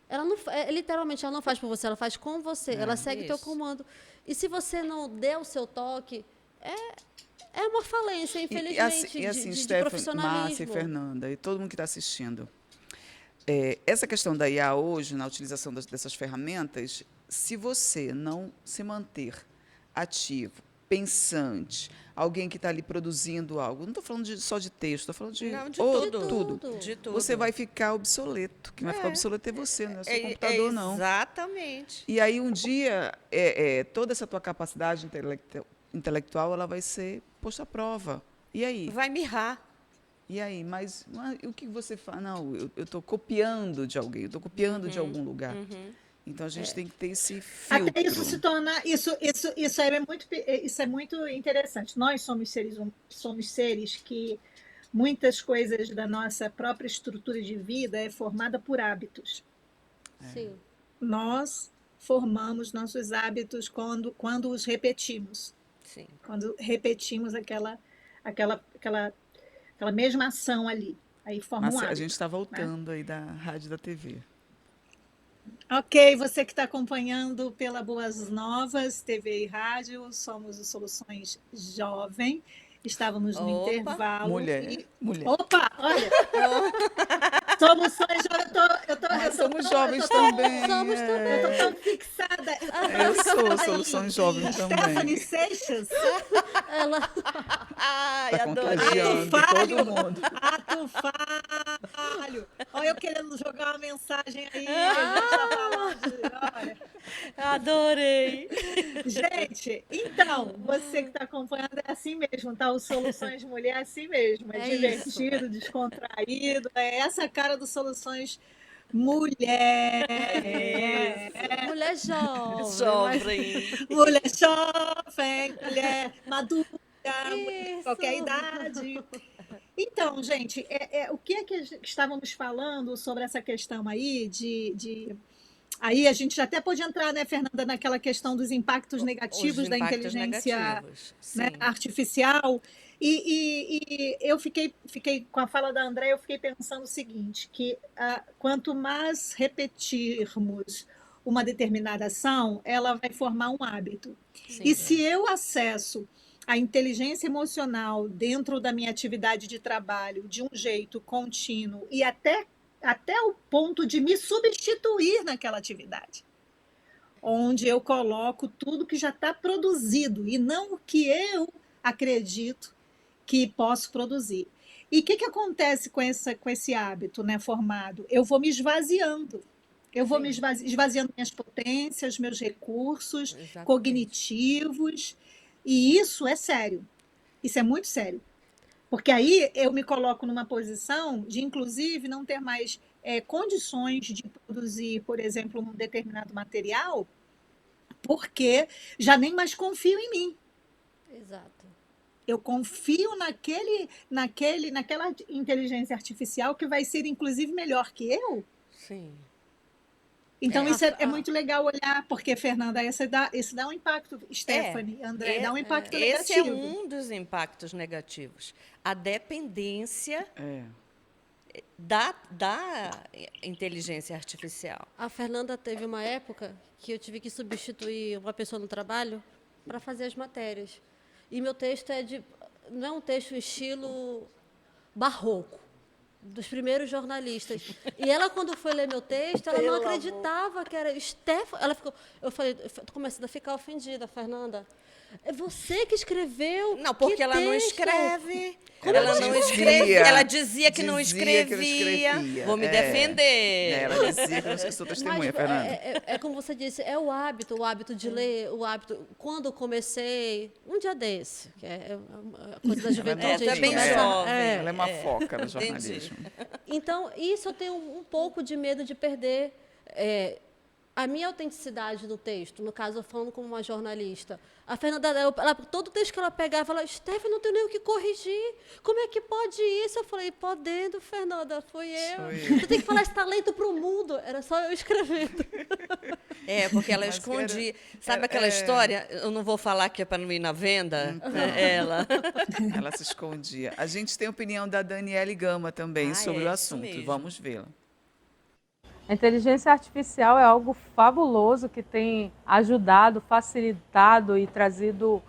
S4: Ela não, literalmente, ela não faz por você, ela faz com você. Ela segue teu
S2: Isso.
S4: comando. E se você não der o seu toque, é uma falência, infelizmente,
S3: Assim,
S4: de
S3: Stephanie,
S4: profissionalismo.
S3: Márcia e Fernanda, e todo mundo que está assistindo. Essa questão da IA hoje, na utilização dessas ferramentas, se você não se manter ativo, pensante, alguém que está ali produzindo algo, não estou falando só de texto, estou falando de,
S2: Não, de
S4: tudo.
S2: De tudo.
S3: Você vai ficar obsoleto. Quem vai ficar obsoleto é você, não é o seu
S2: É
S3: computador, não.
S2: exatamente.
S3: E aí, um dia, toda essa tua capacidade intelectual ela vai ser posta à prova. E aí?
S2: Vai mirrar.
S3: E aí? Mas o que você faz? Não, eu estou copiando de alguém, eu estou copiando de algum lugar. Então, a gente tem que ter esse filtro.
S1: Até isso se torna. Isso é muito interessante. Nós somos seres que muitas coisas da nossa própria estrutura de vida é formada por hábitos.
S4: Sim.
S1: Nós formamos nossos hábitos quando os repetimos.
S2: Sim.
S1: Quando repetimos aquela mesma ação ali. Aí forma um
S3: Mas a
S1: hábito.
S3: gente está voltando aí da rádio e da TV.
S1: Ok, você que está acompanhando pela Boas Novas, TV e rádio, somos o Soluções Jovem. Estávamos no
S2: Opa!
S1: intervalo
S3: Mulher,
S1: e.
S3: mulher.
S1: Opa, olha, Soluções Jovem,
S3: Mas somos jovens também.
S4: Somos
S1: eu tô
S4: também.
S1: tão fixada.
S3: Eu sou
S1: Fixada
S3: Soluções Jovem
S1: Stephanie
S3: também.
S1: Seixas.
S4: Ela,
S2: Ai,
S3: Está
S2: adorei.
S3: contagiando todo mundo.
S1: Ato falho. Olha eu querendo jogar uma mensagem aí. A gente tá falando de. Olha.
S2: Adorei.
S1: Gente, então, você que está acompanhando é assim mesmo, tá? O Soluções Mulher é assim mesmo. É
S4: é isso.
S1: divertido, descontraído. É essa cara do Soluções Mulher.
S4: Mulher jovem, mas
S2: Jovem.
S1: Mulher jovem, mulher madura, mulher de qualquer
S4: isso.
S1: idade. Então, gente, o que é que estávamos falando sobre essa questão aí Aí a gente já até pode entrar, né, Fernanda, naquela questão dos impactos
S2: Os
S1: negativos da
S2: impactos
S1: inteligência,
S2: negativos.
S1: né,
S2: Sim.
S1: artificial. E eu fiquei com a fala da André, eu fiquei pensando o seguinte, que quanto mais repetirmos uma determinada ação, ela vai formar um hábito. E
S2: Sim.
S1: se eu acesso a inteligência emocional dentro da minha atividade de trabalho de um jeito contínuo e até o ponto de me substituir naquela atividade, onde eu coloco tudo que já está produzido e não o que eu acredito que posso produzir. E o que acontece com esse hábito, né, formado? Eu vou me esvaziando. Eu vou me
S2: Sim.
S1: esvaziando minhas potências, meus recursos
S2: Exatamente.
S1: cognitivos, e isso é sério. Isso é muito sério. Porque aí eu me coloco numa posição de, inclusive, não ter mais condições de produzir, por exemplo, um determinado material, porque já nem mais confio em mim.
S4: Exato.
S1: Eu confio naquela inteligência artificial que vai ser, inclusive, melhor que eu.
S2: Sim.
S1: Então,
S2: É.
S1: isso é muito legal olhar, porque, Fernanda, isso dá um impacto, Stephanie, André, dá um impacto
S2: Esse é
S1: negativo.
S2: um dos impactos negativos. A dependência
S3: É.
S2: da inteligência artificial.
S4: A Fernanda teve uma época que eu tive que substituir uma pessoa no trabalho para fazer as matérias. E meu texto não é um texto estilo barroco, dos primeiros jornalistas. E ela, quando foi ler meu texto, ela não acreditava que era Stefan. Eu falei, tô começando a ficar ofendida, Fernanda. É você que escreveu?
S2: Não, porque
S4: Que
S2: ela não
S4: texto?
S2: escreve.
S3: Ela
S2: Ela não
S3: dizia.
S2: escrevia. Ela dizia que não
S3: Dizia que não
S2: escrevia.
S3: escrevia.
S2: Vou me
S3: É.
S2: defender.
S3: Ela dizia que eu sou testemunha,
S4: Mas
S3: Fernanda.
S4: é como você disse, é o hábito de ler, o hábito. Quando eu comecei, um dia desse, que é a coisa da juventude, a gente
S2: também
S4: começa.
S2: jovem.
S3: Ela é uma foca no
S2: Entendi.
S3: jornalismo.
S4: Então, isso eu tenho um pouco de medo de perder a minha autenticidade no texto, no caso, eu falando como uma jornalista. A Fernanda, todo texto que ela pegava, ela, Stephanie, não tenho nem o que corrigir. Como é que pode isso? Eu falei, podendo, Fernanda, fui eu.
S3: Sou eu.
S4: Tu tem que falar esse talento para o mundo. Era só eu escrevendo.
S2: Porque ela
S3: Mas
S2: escondia. Sabe aquela história? Eu não vou falar que é para não ir na venda. Ela.
S3: Ela se escondia. A gente tem a opinião da Daniele Gama também sobre o
S2: isso
S3: assunto.
S2: mesmo.
S3: Vamos vê-la.
S7: A inteligência artificial é algo fabuloso que tem ajudado, facilitado e trazido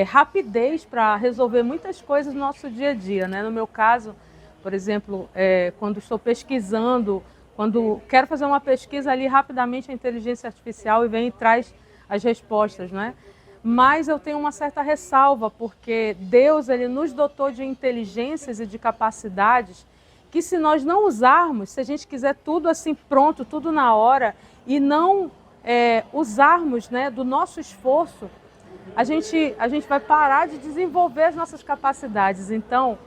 S7: rapidez para resolver muitas coisas no nosso dia a dia, né? No meu caso, por exemplo, quando estou pesquisando, quando quero fazer uma pesquisa ali rapidamente, a inteligência artificial vem e traz as respostas, né? Mas eu tenho uma certa ressalva, porque Deus ele nos dotou de inteligências e de capacidades que se nós não usarmos, se a gente quiser tudo assim pronto, tudo na hora, e não usarmos, né, do nosso esforço, a gente vai parar de desenvolver as nossas capacidades. Então,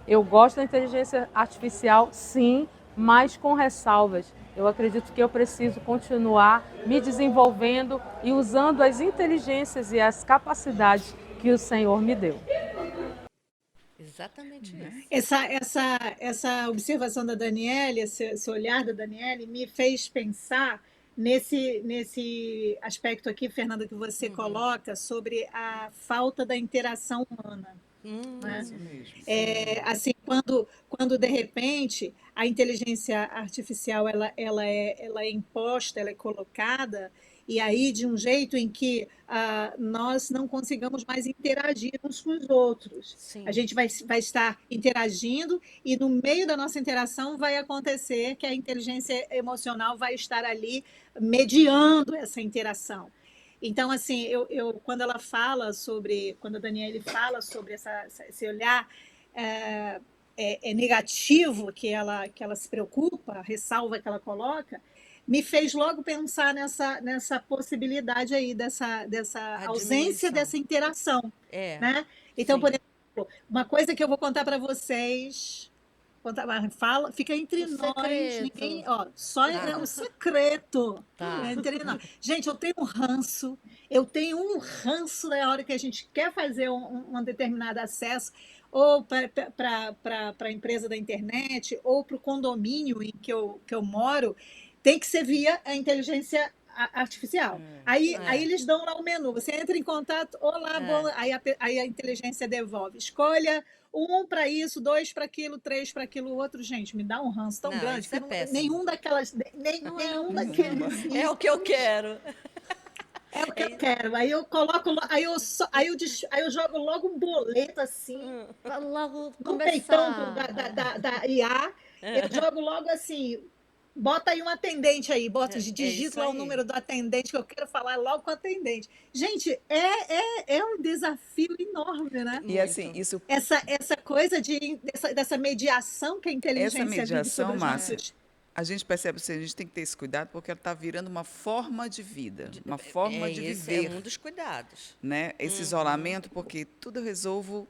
S7: eu gosto da inteligência artificial, sim, mas com ressalvas. Eu acredito que eu preciso continuar me desenvolvendo e usando as inteligências e as capacidades que o Senhor me deu.
S2: Exatamente isso.
S1: Essa observação da Daniele, esse olhar da Daniele, me fez pensar nesse aspecto aqui, Fernanda, que você coloca sobre a falta da interação humana. Né?
S3: Isso mesmo.
S1: Assim, quando quando de repente a inteligência artificial ela é imposta, ela é colocada, e aí de um jeito em que nós não consigamos mais interagir uns com os outros. A
S2: Sim.
S1: gente vai estar interagindo e no meio da nossa interação vai acontecer que a inteligência emocional vai estar ali mediando essa interação. Então, assim, quando ela fala sobre, quando a Daniele fala sobre esse olhar é, negativo que ela se preocupa, a ressalva que ela coloca, me fez logo pensar nessa possibilidade aí, dessa
S2: A
S1: ausência
S2: diminuição.
S1: dessa interação,
S2: É,
S1: né? Então, por
S2: sim.
S1: exemplo, uma coisa que eu vou contar para vocês, fala, fica entre
S4: O
S1: nós, ninguém,
S4: secreto.
S1: ó, só é
S2: Tá,
S1: um secreto.
S2: tá.
S1: Entre nós. Gente, eu tenho um ranço na hora que a gente quer fazer um determinado acesso, ou para a empresa da internet, ou para o condomínio em que eu moro, tem que ser via a inteligência artificial. Aí
S2: É,
S1: eles dão lá o menu, você entra em contato, olá, bom,
S2: é.
S1: aí a inteligência devolve. Escolha um para isso, dois para aquilo, três para aquilo, outro. Gente, me dá um ranço tão
S2: Não,
S1: grande
S2: isso
S1: que
S2: é
S1: nenhum
S2: péssimo.
S1: daquelas,
S4: Não é o
S1: nenhum
S4: que
S3: Nenhuma.
S1: daqueles
S2: É o que eu quero.
S1: é o que
S2: É,
S1: eu quero. Aí eu coloco, aí eu jogo logo um boleto assim,
S4: para logo
S1: no peitão
S4: começar.
S1: da IA, eu jogo logo assim, bota aí um atendente aí,
S2: é isso
S1: digito lá o
S2: aí.
S1: número do atendente que eu quero falar logo com o atendente. Gente, é um desafio enorme, né?
S3: E assim,
S2: Muito.
S3: isso,
S1: Essa coisa dessa mediação que a
S3: essa
S1: inteligência vive sobre
S3: mediação,
S1: os
S3: Márcia,
S1: nossos.
S3: a gente percebe assim, a gente tem que ter esse cuidado porque ela está virando uma forma de vida, uma forma de
S2: Esse é
S3: viver,
S2: um dos cuidados.
S3: né? Esse isolamento, porque tudo eu resolvo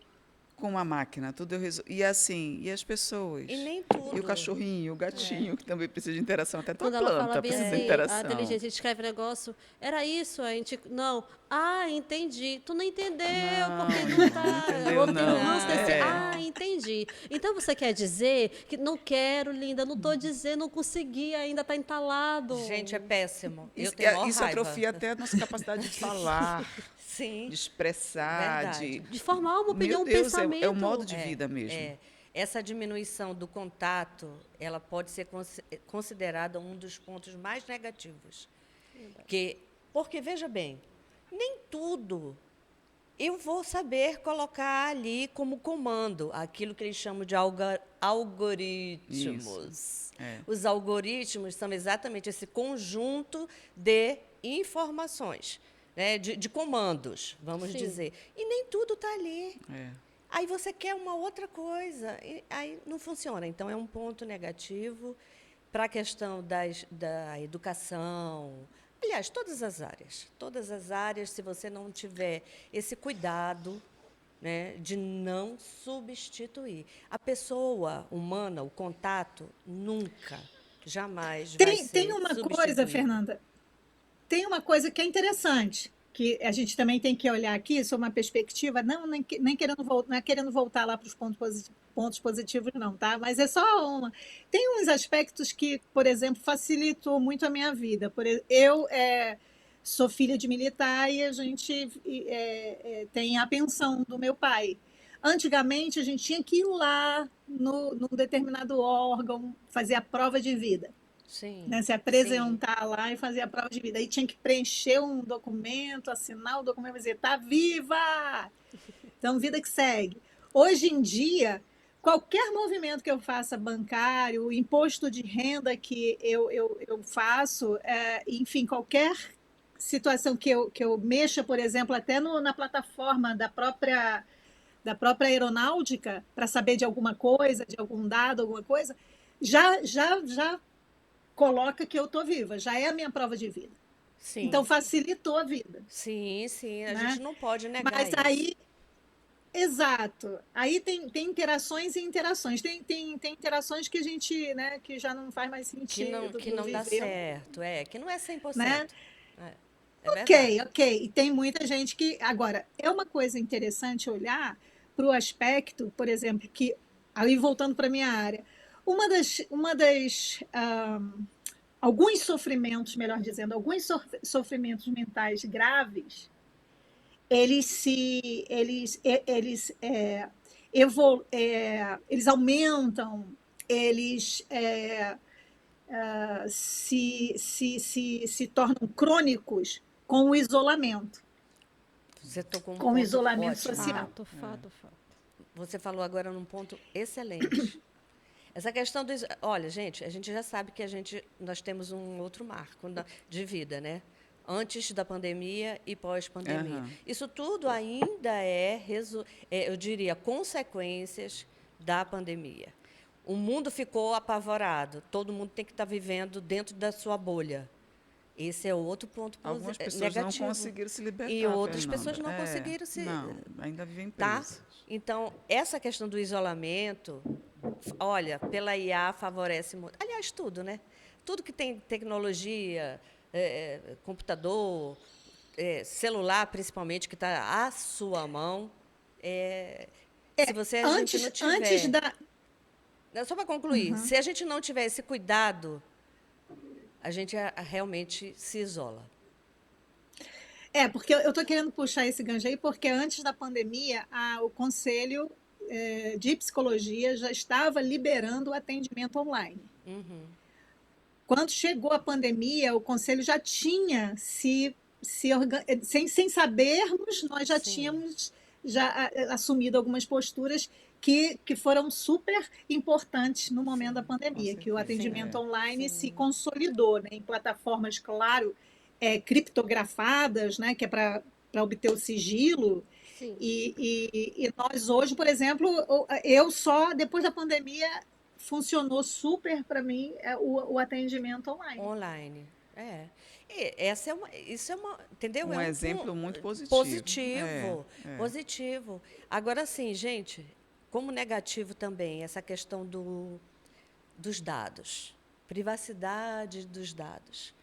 S3: com uma máquina, tudo eu resolvo. E assim, e as pessoas?
S2: E nem
S3: E o
S2: tudo.
S3: cachorrinho, o gatinho, que também precisa de interação, até a tua
S4: Quando ela fala
S3: planta
S4: bem
S3: precisa de
S4: assim, a
S3: interação.
S4: inteligência escreve negócio, era isso, a gente. Não. Ah, entendi. Tu não entendeu, porque
S3: Não,
S4: não
S3: não
S4: tá.
S3: entendeu,
S4: Eu tenho um
S3: não.
S4: ranço desse.
S2: Não.
S4: Ah, entendi. Então você quer dizer que não quero, linda, não tô dizendo, não consegui ainda, tá entalado.
S2: Gente, é péssimo. Eu
S3: Isso,
S2: tenho maior
S3: isso
S2: raiva.
S3: atrofia até a nossa capacidade de falar,
S2: Sim,
S3: de expressar,
S2: verdade.
S4: De formar uma opinião,
S3: Meu
S4: um
S3: Deus, é o
S4: pensamento.
S3: modo de vida mesmo.
S2: É. Essa diminuição do contato, ela pode ser considerada um dos pontos mais negativos. Porque, veja bem, nem tudo eu vou saber colocar ali como comando, aquilo que eles chamam de algoritmos.
S3: É.
S2: Os algoritmos são exatamente esse conjunto de informações, né, de comandos, vamos
S4: Sim.
S2: dizer. E nem tudo está ali.
S3: É.
S2: Aí você quer uma outra coisa, e aí não funciona. Então, é um ponto negativo para a questão da educação. Aliás, todas as áreas, se você não tiver esse cuidado, né, de não substituir. A pessoa humana, o contato, nunca, jamais vai
S1: Tem
S2: ser
S1: uma coisa,
S2: substituído.
S1: Fernanda, tem uma coisa que é interessante, que a gente também tem que olhar aqui, sob uma perspectiva, nem querendo voltar lá para os pontos positivos, não, tá? Mas é só uma. Tem uns aspectos que, por exemplo, facilitou muito a minha vida. Eu sou filha de militar e a gente tem a pensão do meu pai. Antigamente, a gente tinha que ir lá num determinado órgão fazer a prova de vida,
S2: Sim,
S1: né? Se
S2: sim.
S1: apresentar lá e fazer a prova de vida. Aí tinha que preencher um documento, assinar o documento e dizer, tá viva! Então, vida que segue. Hoje em dia, qualquer movimento que eu faça bancário, imposto de renda que eu faço, enfim, qualquer situação que eu mexa, por exemplo, até na plataforma da própria aeronáutica, para saber de alguma coisa, de algum dado, alguma coisa, já coloca que eu estou viva, já é a minha prova de vida. Então
S2: Sim,
S1: facilitou a vida,
S2: sim, sim. A gente
S1: né?
S2: não pode negar
S1: Mas
S2: isso.
S1: aí, exato, aí tem interações e interações. Tem interações que a gente, né, que já não faz mais sentido
S2: Que
S1: do
S2: não dá
S1: viver,
S2: certo, que não é 100%.
S1: né?
S2: É, é verdade.
S1: Ok. E tem muita gente que. Agora, é uma coisa interessante olhar para o aspecto, por exemplo, que, aí voltando para a minha área, alguns sofrimentos, melhor dizendo, alguns sofrimentos mentais graves, eles eles aumentam, eles se tornam crônicos com o isolamento,
S2: Você tocou um
S1: com o
S2: ponto
S1: isolamento
S2: ótimo.
S1: social.
S4: Fato.
S2: Você falou agora num ponto excelente. Essa questão do... Olha, gente, a gente já sabe que nós temos um outro marco de vida, né? Antes da pandemia e pós-pandemia.
S3: Aham.
S2: Isso tudo ainda eu diria, consequências da pandemia. O mundo ficou apavorado. Todo mundo tem que estar vivendo dentro da sua bolha. Esse é outro ponto
S3: Algumas pessoas
S2: negativo.
S3: não conseguiram se libertar,
S2: E outras
S3: Fernanda.
S2: pessoas não conseguiram se...
S3: Não, ainda vivem
S2: Tá?
S3: presas.
S2: Então, essa questão do isolamento, olha, pela IA favorece muito. Aliás, tudo, né? Tudo que tem tecnologia, computador, celular, principalmente, que está à sua mão, se a gente não tiver...
S1: Antes da.
S2: Só para concluir, se a gente não tiver esse cuidado, a gente realmente se isola.
S1: Porque eu estou querendo puxar esse gancho aí, porque antes da pandemia, o Conselho de Psicologia já estava liberando o atendimento online.
S2: Uhum.
S1: Quando chegou a pandemia, o Conselho já tinha sem sabermos, nós já
S2: Sim.
S1: tínhamos assumido algumas posturas que foram super importantes no momento da pandemia, que o atendimento online se consolidou, né, em plataformas, claro, criptografadas, né, que é para obter o sigilo.
S4: Sim.
S1: E nós hoje, por exemplo, depois da pandemia, funcionou super para mim o atendimento online.
S2: Online. Isso é uma, entendeu?
S3: Um
S2: É
S3: exemplo muito positivo.
S2: Positivo. Agora sim, gente, como negativo também, essa questão dos dados. Privacidade dos dados.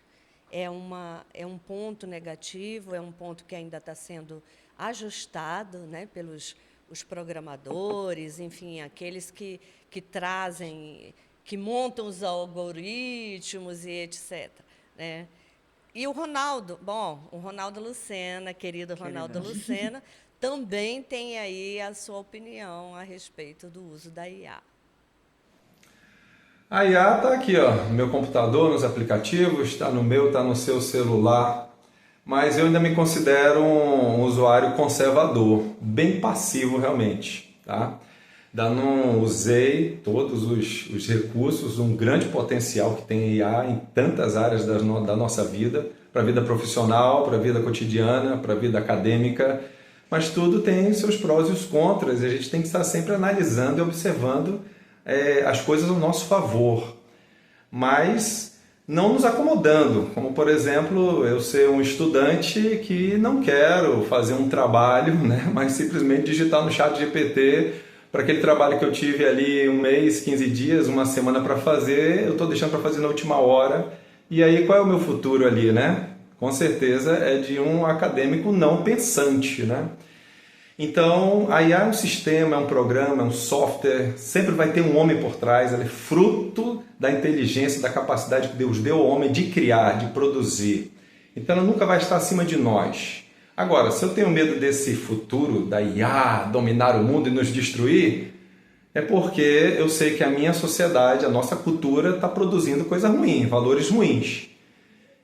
S2: É um ponto negativo, é um ponto que ainda está sendo ajustado, né, pelos os programadores, enfim, aqueles que trazem, que montam os algoritmos e etc. Né? E o Ronaldo Lucena, querido Ronaldo Lucena, também tem aí a sua opinião a respeito do uso da IA.
S8: A IA está aqui, ó, no meu computador, nos aplicativos, está no meu, está no seu celular, mas eu ainda me considero um usuário conservador, bem passivo realmente, tá? Ainda não usei todos os recursos, um grande potencial que tem a IA em tantas áreas da nossa vida, para a vida profissional, para a vida cotidiana, para a vida acadêmica, mas tudo tem seus prós e os contras, e a gente tem que estar sempre analisando e observando as coisas ao nosso favor, mas não nos acomodando, como por exemplo, eu ser um estudante que não quero fazer um trabalho, né, mas simplesmente digitar no chat GPT para aquele trabalho que eu tive ali 1 mês, 15 dias, 1 semana para fazer, eu estou deixando para fazer na última hora, e aí qual é o meu futuro ali, né? Com certeza é de um acadêmico não pensante, né? Então, a IA é um sistema, é um programa, é um software, sempre vai ter um homem por trás, ela é fruto da inteligência, da capacidade que Deus deu ao homem de criar, de produzir. Então, ela nunca vai estar acima de nós. Agora, se eu tenho medo desse futuro, da IA dominar o mundo e nos destruir, é porque eu sei que a minha sociedade, a nossa cultura está produzindo coisa ruim, valores ruins.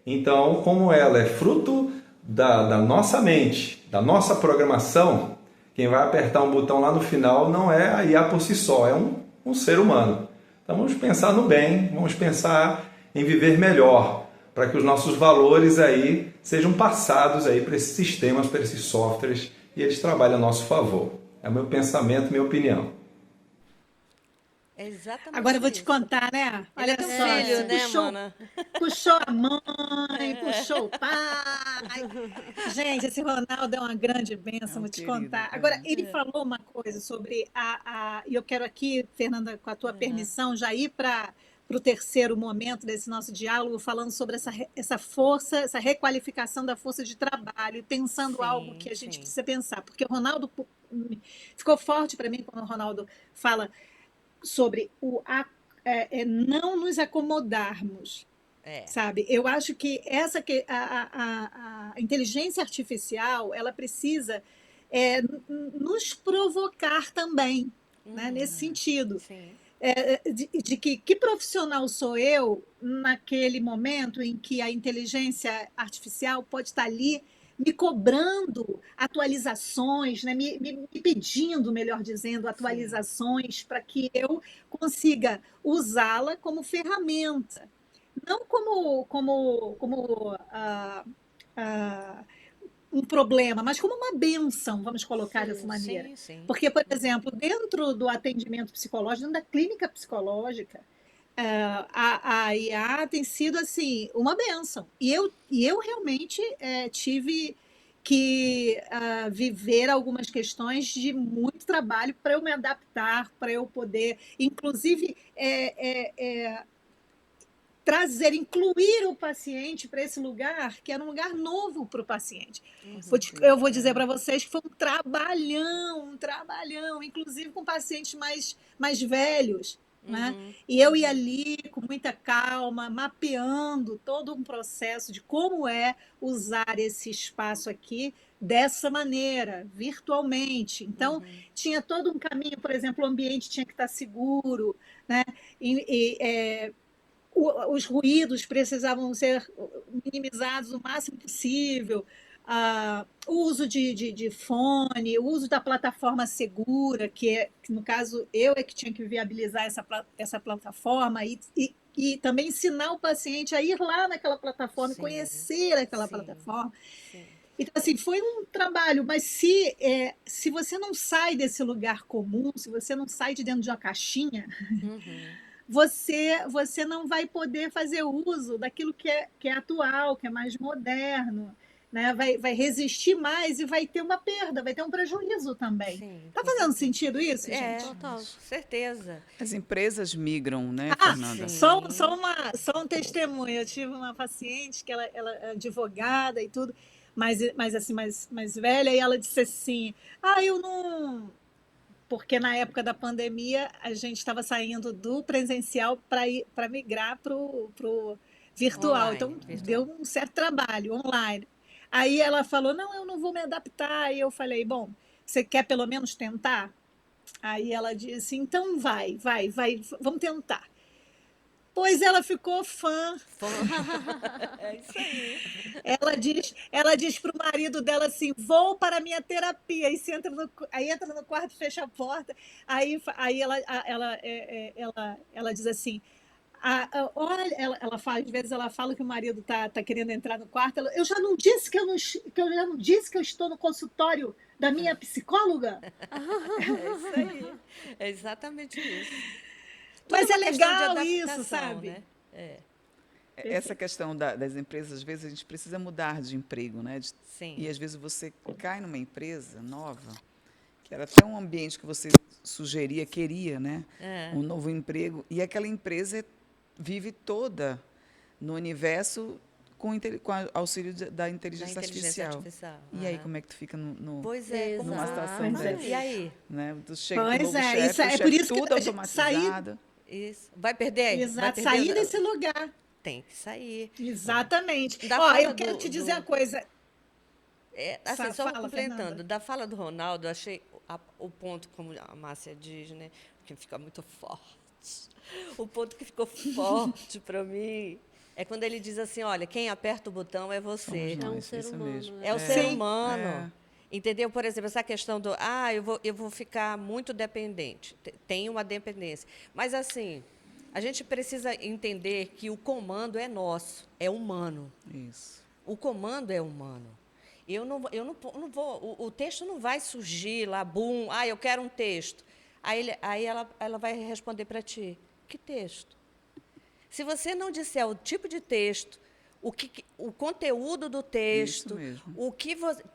S8: Então, como ela é fruto da nossa mente, da nossa programação, quem vai apertar um botão lá no final não é a IA por si só, é um ser humano. Então vamos pensar no bem, vamos pensar em viver melhor, para que os nossos valores aí sejam passados aí para esses sistemas, para esses softwares, e eles trabalhem a nosso favor. É o meu pensamento, minha opinião.
S2: É exatamente
S1: Agora eu vou te
S2: isso.
S1: contar, né? Olha
S2: Teu
S1: só,
S2: filho,
S1: você
S2: né,
S1: puxou,
S2: mana?
S1: puxou a mãe, puxou o pai. Gente, esse Ronaldo é uma grande bênção, vou te
S3: querido,
S1: contar. Agora,
S3: é.
S1: ele falou uma coisa sobre e eu quero aqui, Fernanda, com a tua permissão, já ir para o terceiro momento desse nosso diálogo, falando sobre essa força, essa requalificação da força de trabalho, e pensando algo que a gente precisa pensar. Porque o Ronaldo ficou forte para mim quando o Ronaldo fala sobre não nos acomodarmos, sabe? Eu acho que a inteligência artificial, ela precisa nos provocar também, né, nesse sentido.
S2: Sim.
S1: De que profissional sou eu naquele momento em que a inteligência artificial pode estar ali me cobrando atualizações, né, me pedindo, melhor dizendo,
S2: Sim.
S1: atualizações para que eu consiga usá-la como ferramenta, não como um problema, mas como uma bênção, vamos colocar dessa
S4: Sim.
S1: maneira.
S2: Sim, sim.
S1: Porque, por exemplo, dentro do atendimento psicológico, dentro da clínica psicológica, a IA tem sido assim uma bênção. E eu realmente tive que viver algumas questões de muito trabalho para eu me adaptar, para eu poder, inclusive, incluir o paciente para esse lugar, que era um lugar novo para o paciente. Eu vou dizer para vocês que foi um trabalhão, inclusive com pacientes mais velhos. Né? E eu ia ali com muita calma, mapeando todo um processo de como é usar esse espaço aqui dessa maneira, virtualmente. Então, tinha todo um caminho, por exemplo, o ambiente tinha que estar seguro, né? Os ruídos precisavam ser minimizados o máximo possível, o uso de fone, o uso da plataforma segura, que no caso eu que tinha que viabilizar essa plataforma e também ensinar o paciente a ir lá naquela plataforma,
S2: Sim.
S1: conhecer aquela
S2: Sim.
S1: plataforma.
S2: Sim.
S1: Então, assim, foi um trabalho, mas se você não sai desse lugar comum, se você não sai de dentro de uma caixinha, você não vai poder fazer uso daquilo que é atual, que é mais moderno, né? Vai resistir mais e vai ter uma perda, vai ter um prejuízo também.
S2: Sim,
S1: Está
S2: com
S1: fazendo
S2: certeza.
S1: sentido isso, gente?
S4: Total.
S2: Com certeza.
S3: As empresas migram, né,
S1: Ah,
S3: Fernanda?
S2: Sim.
S1: só um testemunho. Eu tive uma paciente que ela é advogada e tudo, mas assim, mais velha, e ela disse assim: eu não. Porque na época da pandemia a gente estava saindo do presencial para migrar para o virtual.
S2: Online,
S1: Então
S2: virtual.
S1: deu um certo trabalho online. Aí ela falou: não, eu não vou me adaptar. E eu falei: bom, você quer pelo menos tentar? Aí ela disse: então vai, vamos tentar. Pois ela ficou fã.
S2: É isso aí.
S1: Ela diz para o marido dela assim: vou para a minha terapia. Aí entra no quarto, fecha a porta. Aí ela diz assim: olha, às vezes ela fala que o marido tá querendo entrar no quarto. Eu já não disse que eu já não disse que eu estou no consultório da minha psicóloga.
S2: É isso aí. É exatamente isso. Tudo
S1: Mas é
S2: uma questão de
S1: legal isso,
S2: adaptação,
S1: sabe?
S2: né?
S3: Essa questão das empresas, às vezes a gente precisa mudar de emprego, né?
S2: Sim.
S3: E às vezes você cai numa empresa nova, que era até um ambiente que você queria, né? Um novo emprego, e aquela empresa vive toda no universo com auxílio da inteligência artificial. E aí, como é que tu fica
S2: Pois é, como
S3: numa situação dessa?
S2: E aí?
S3: Né? Tu chega com o
S1: Pois
S3: novo
S1: é,
S3: chefe,
S1: isso
S3: o
S1: é por
S3: chefe
S1: isso que
S3: tudo automatizado.
S2: Isso. Vai perder?
S1: Exato, sair desse lugar.
S2: Tem que sair.
S1: Exatamente.
S2: Da
S1: Ó,
S2: fala
S1: eu quero te dizer uma coisa.
S2: Assim, só
S1: Fala,
S2: completando,
S1: Fernanda.
S2: da fala do Ronaldo, eu achei o ponto, como a Márcia diz, né, que fica muito forte. O ponto que ficou forte para mim é quando ele diz assim: olha, quem aperta o botão é você.
S3: Somos
S4: É um
S3: nós,
S4: ser
S3: isso
S4: humano,
S3: mesmo.
S4: né?
S2: É o ser
S1: Sim.
S2: humano. Entendeu? Por exemplo, essa questão do eu vou ficar muito dependente. Tem uma dependência. Mas assim, a gente precisa entender que o comando é nosso, é humano.
S3: Isso.
S2: O comando é humano. Eu não vou, o texto não vai surgir lá, bum, eu quero um texto. Aí ela vai responder para ti: que texto? Se você não disser o tipo de texto, o conteúdo do texto,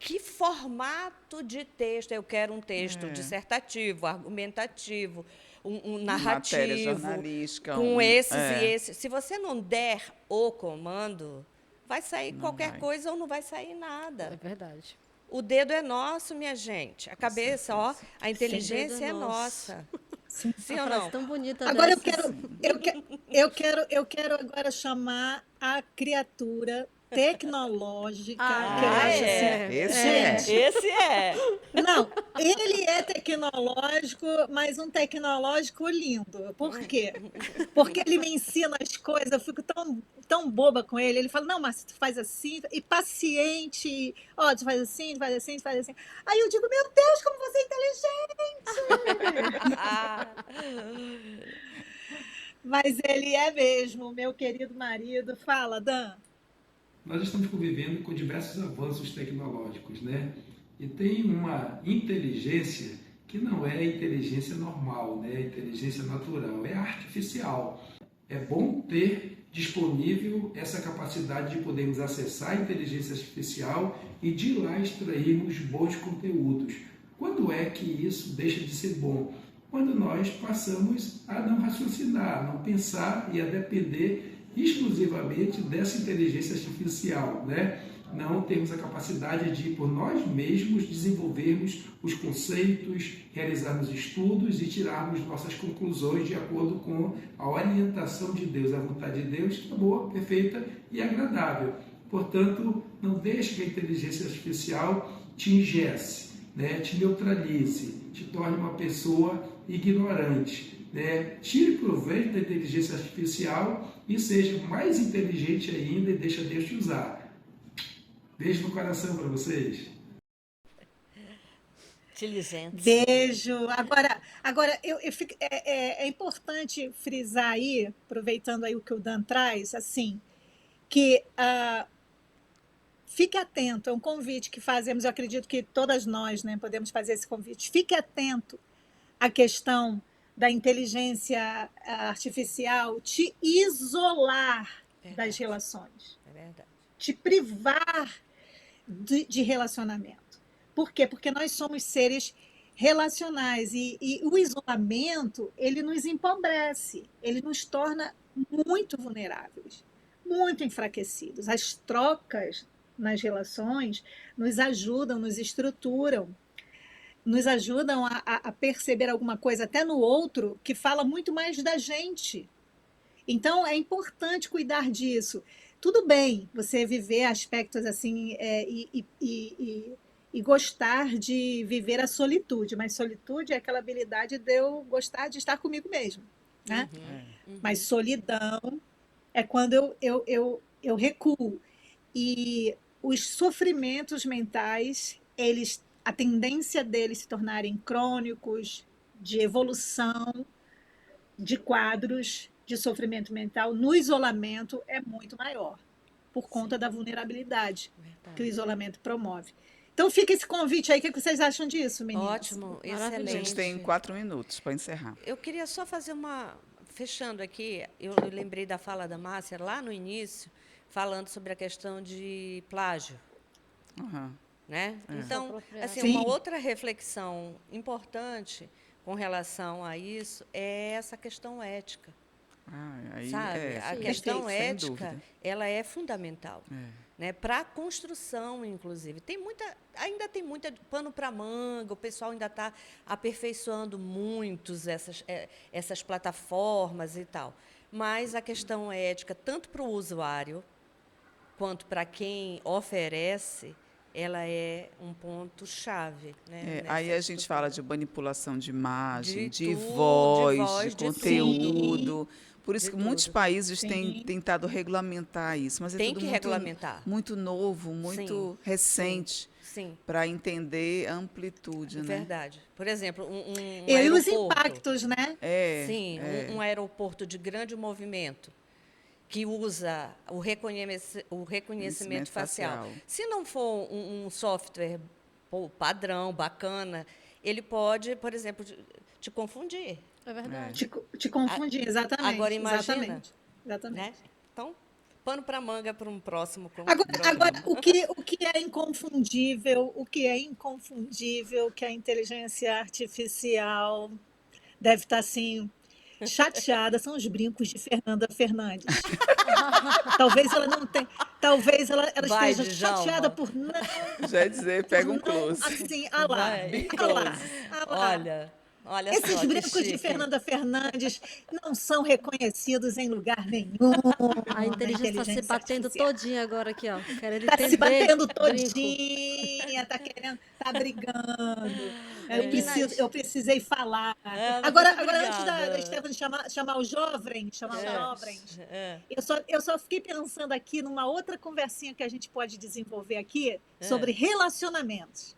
S2: que formato de texto, eu quero um texto dissertativo, argumentativo, um narrativo,
S3: matéria jornalística,
S2: com esses e esses. Se você não der o comando, vai sair qualquer coisa ou não vai sair nada.
S4: É verdade.
S2: O dedo é nosso, minha gente. A cabeça, a inteligência é
S4: nosso.
S2: nossa.
S1: Sim.
S2: Sim
S4: Uma
S2: ou
S4: frase
S2: não?
S4: tão bonita
S1: Agora
S4: dessa.
S1: eu quero agora chamar a criatura tecnológica, que eu
S2: Ah,
S1: acho assim,
S2: é.
S3: Esse é.
S1: gente,
S2: Esse é.
S1: não, ele é tecnológico, mas um tecnológico lindo. Por quê? Porque ele me ensina as coisas, eu fico tão boba com ele. Ele fala, não, mas tu faz assim, e paciente, ó, tu faz assim, tu faz assim, tu faz assim. Aí eu digo, meu Deus, como você é inteligente!
S2: Ah,
S1: Mas ele é mesmo, meu querido marido. Fala, Dan.
S9: Nós estamos convivendo com diversos avanços tecnológicos, né? E tem uma inteligência que não é inteligência normal, né? Inteligência natural, é artificial. É bom ter disponível essa capacidade de podermos acessar a inteligência artificial e de lá extrairmos bons conteúdos. Quando é que isso deixa de ser bom? Quando nós passamos a não raciocinar, a não pensar e a depender exclusivamente dessa inteligência artificial, né? Não temos a capacidade de, por nós mesmos, desenvolvermos os conceitos, realizarmos estudos e tirarmos nossas conclusões de acordo com a orientação de Deus, a vontade de Deus, que é boa, perfeita e agradável. Portanto, não deixe que a inteligência artificial te engesse, né? Te neutralize, te torne uma pessoa ignorante, né? Tire proveito da inteligência artificial e seja mais inteligente ainda e deixa Deus te usar. Beijo no coração para vocês.
S2: inteligente.
S1: Beijo. Agora é importante frisar aí, aproveitando aí o que o Dan traz, assim, que fique atento, é um convite que fazemos, eu acredito que todas nós, né, podemos fazer esse convite. Fique atento à questão da inteligência artificial te isolar das relações,
S2: É verdade.
S1: te privar de relacionamento. Por quê? Porque nós somos seres relacionais e o isolamento, ele nos empobrece, ele nos torna muito vulneráveis, muito enfraquecidos. As trocas nas relações nos ajudam, nos estruturam, nos ajudam a perceber alguma coisa até no outro que fala muito mais da gente. Então, é importante cuidar disso. Tudo bem você viver aspectos assim e gostar de viver a solitude, mas solitude é aquela habilidade de eu gostar de estar comigo mesmo, né? Mas solidão é quando eu recuo. E os sofrimentos mentais, a tendência deles se tornarem crônicos, de evolução, de quadros de sofrimento mental no isolamento é muito maior, por conta da vulnerabilidade que o isolamento promove. Então fica esse convite aí, o que vocês acham disso, meninas?
S2: Ótimo,
S3: A gente
S2: excelente.
S3: tem 4 minutos para encerrar.
S2: Eu queria só fazer fechando aqui, eu lembrei da fala da Márcia lá no início, falando sobre a questão de plágio,
S3: Uhum.
S2: né? Então,
S4: Desapropriar.
S2: assim,
S1: Sim.
S2: uma outra reflexão importante com relação a isso é essa questão ética,
S3: Aí,
S2: sabe? A
S4: sim,
S2: questão
S3: sem
S2: ética,
S3: dúvida.
S2: ela é fundamental,
S3: É.
S2: né? Para a construção, inclusive. Ainda tem muita pano para manga, o pessoal ainda está aperfeiçoando essas plataformas e tal. Mas a questão ética, tanto para o usuário quanto para quem oferece, ela é um ponto-chave, né?
S3: Aí
S2: nessa
S3: a gente
S2: discussão.
S3: fala de manipulação de imagem,
S2: De
S3: de
S2: tudo,
S3: voz, de
S2: de
S3: conteúdo. Por isso
S2: De
S3: que muitos
S2: tudo.
S3: países
S1: Sim.
S3: têm tentado regulamentar isso, mas é
S2: Tem
S3: tudo
S2: que
S3: muito,
S2: regulamentar.
S3: muito novo, muito recente
S2: Sim,
S3: para entender a amplitude,
S2: é
S3: né?
S2: verdade. Por exemplo, um
S1: E os
S2: aeroporto.
S1: impactos, né?
S2: Sim, um aeroporto de grande movimento que usa o reconhecimento
S3: Conhecimento
S2: facial.
S3: facial.
S2: Se não for um software padrão, bacana, ele pode, por exemplo, te confundir,
S4: É verdade.
S1: Te confundir, exatamente.
S2: Agora imagina,
S1: Exatamente.
S2: né? Então, pano para manga para um próximo
S1: Agora,
S2: programa.
S1: o que é inconfundível que a inteligência artificial deve estar assim chateada são os brincos de Fernanda Fernandes. Talvez ela não tenha, talvez ela
S2: Vai,
S1: esteja
S2: Djalma.
S1: chateada por não,
S3: Já ia dizer, pega um
S1: por não,
S3: close.
S1: assim, ah lá,
S2: Vai,
S1: ah lá,
S2: close.
S1: ah lá.
S2: Olha, Olha
S1: Esses
S2: só que
S1: brincos de
S2: chique.
S1: Fernanda Fernandes não são reconhecidos em lugar nenhum
S4: A
S1: na
S4: inteligência está se
S1: inteligência
S4: batendo
S1: artificial.
S4: todinha agora aqui, ó. Querendo
S1: Tá se
S4: entender
S1: batendo
S4: brinco.
S1: todinha, tá querendo, tá brigando.
S4: Meninas,
S1: Eu precisei falar.
S2: Ana,
S1: Agora,
S2: muito
S1: antes da
S2: obrigada.
S1: Stephanie chamar os jovens,
S2: É.
S1: eu só fiquei pensando aqui numa outra conversinha que a gente pode desenvolver aqui
S2: É.
S1: sobre relacionamentos.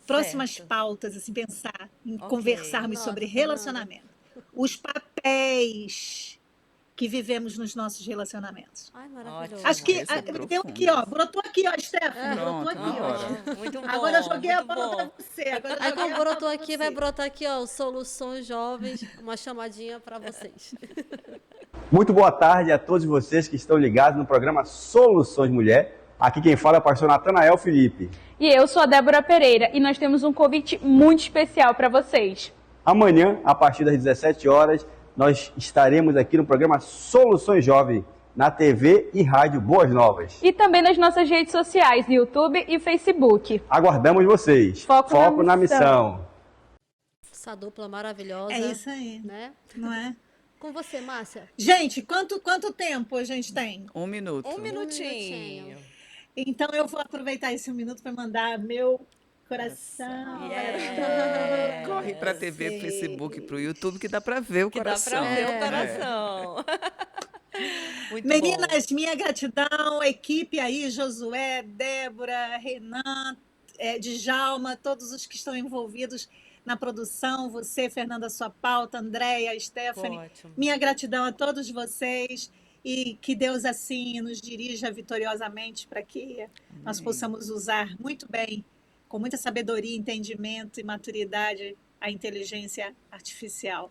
S1: Próximas
S2: Certo.
S1: pautas, assim, pensar em
S2: Ok.
S1: conversarmos
S4: Nossa,
S1: sobre
S4: Fernanda.
S1: relacionamento. Os papéis que vivemos nos nossos relacionamentos.
S4: Ai, maravilhoso.
S1: Acho que
S3: Esse é
S1: deu aqui,
S3: profundo.
S1: ó. Brotou aqui, ó, Stephanie. Brotou
S3: Pronto,
S1: aqui,
S3: na
S1: ó.
S3: hora.
S2: Muito bom,
S1: Agora eu joguei a
S2: muito
S1: bola
S2: bom.
S1: para você. Agora eu
S4: Aí
S1: joguei
S4: como
S1: a bola
S4: brotou
S1: pra
S4: aqui,
S1: você.
S4: vai brotar aqui, ó, Soluções Jovens, uma chamadinha para vocês.
S10: Muito boa tarde a todos vocês que estão ligados no programa Soluções Mulher. Aqui quem fala é o pastor Natanael Felipe.
S11: E eu sou a Débora Pereira e nós temos um convite muito especial para vocês.
S10: Amanhã, a partir das 17 horas, nós estaremos aqui no programa Soluções Jovem, na TV e rádio Boas Novas.
S11: E também nas nossas redes sociais, YouTube e Facebook.
S10: Aguardamos vocês.
S11: Foco na
S10: missão.
S4: Essa dupla maravilhosa.
S1: É isso aí,
S4: Né?
S1: não é?
S4: Com você, Márcia.
S1: Gente, quanto tempo a gente tem?
S3: 1 minuto.
S2: Um minutinho.
S1: Então eu vou aproveitar esse 1 minuto para mandar meu coração.
S2: Yeah.
S3: Corre pra TV, pro Facebook, pro YouTube, que dá pra ver o
S2: Que dá
S3: coração.
S2: pra ver o
S3: É.
S2: coração. Muito bom.
S1: Meninas, minha gratidão, equipe aí, Josué, Débora, Renan, Djalma, todos os que estão envolvidos na produção, você, Fernanda, sua pauta, Andréia, Stephanie.
S2: Ótimo.
S1: Minha gratidão a todos vocês e que Deus assim nos dirija vitoriosamente para que nós possamos usar muito bem, com muita sabedoria, entendimento e maturidade, a inteligência artificial.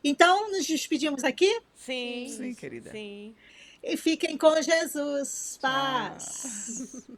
S1: Então, nos despedimos aqui
S2: Sim.
S3: Sim, querida.
S2: Sim.
S1: e fiquem com Jesus. Paz.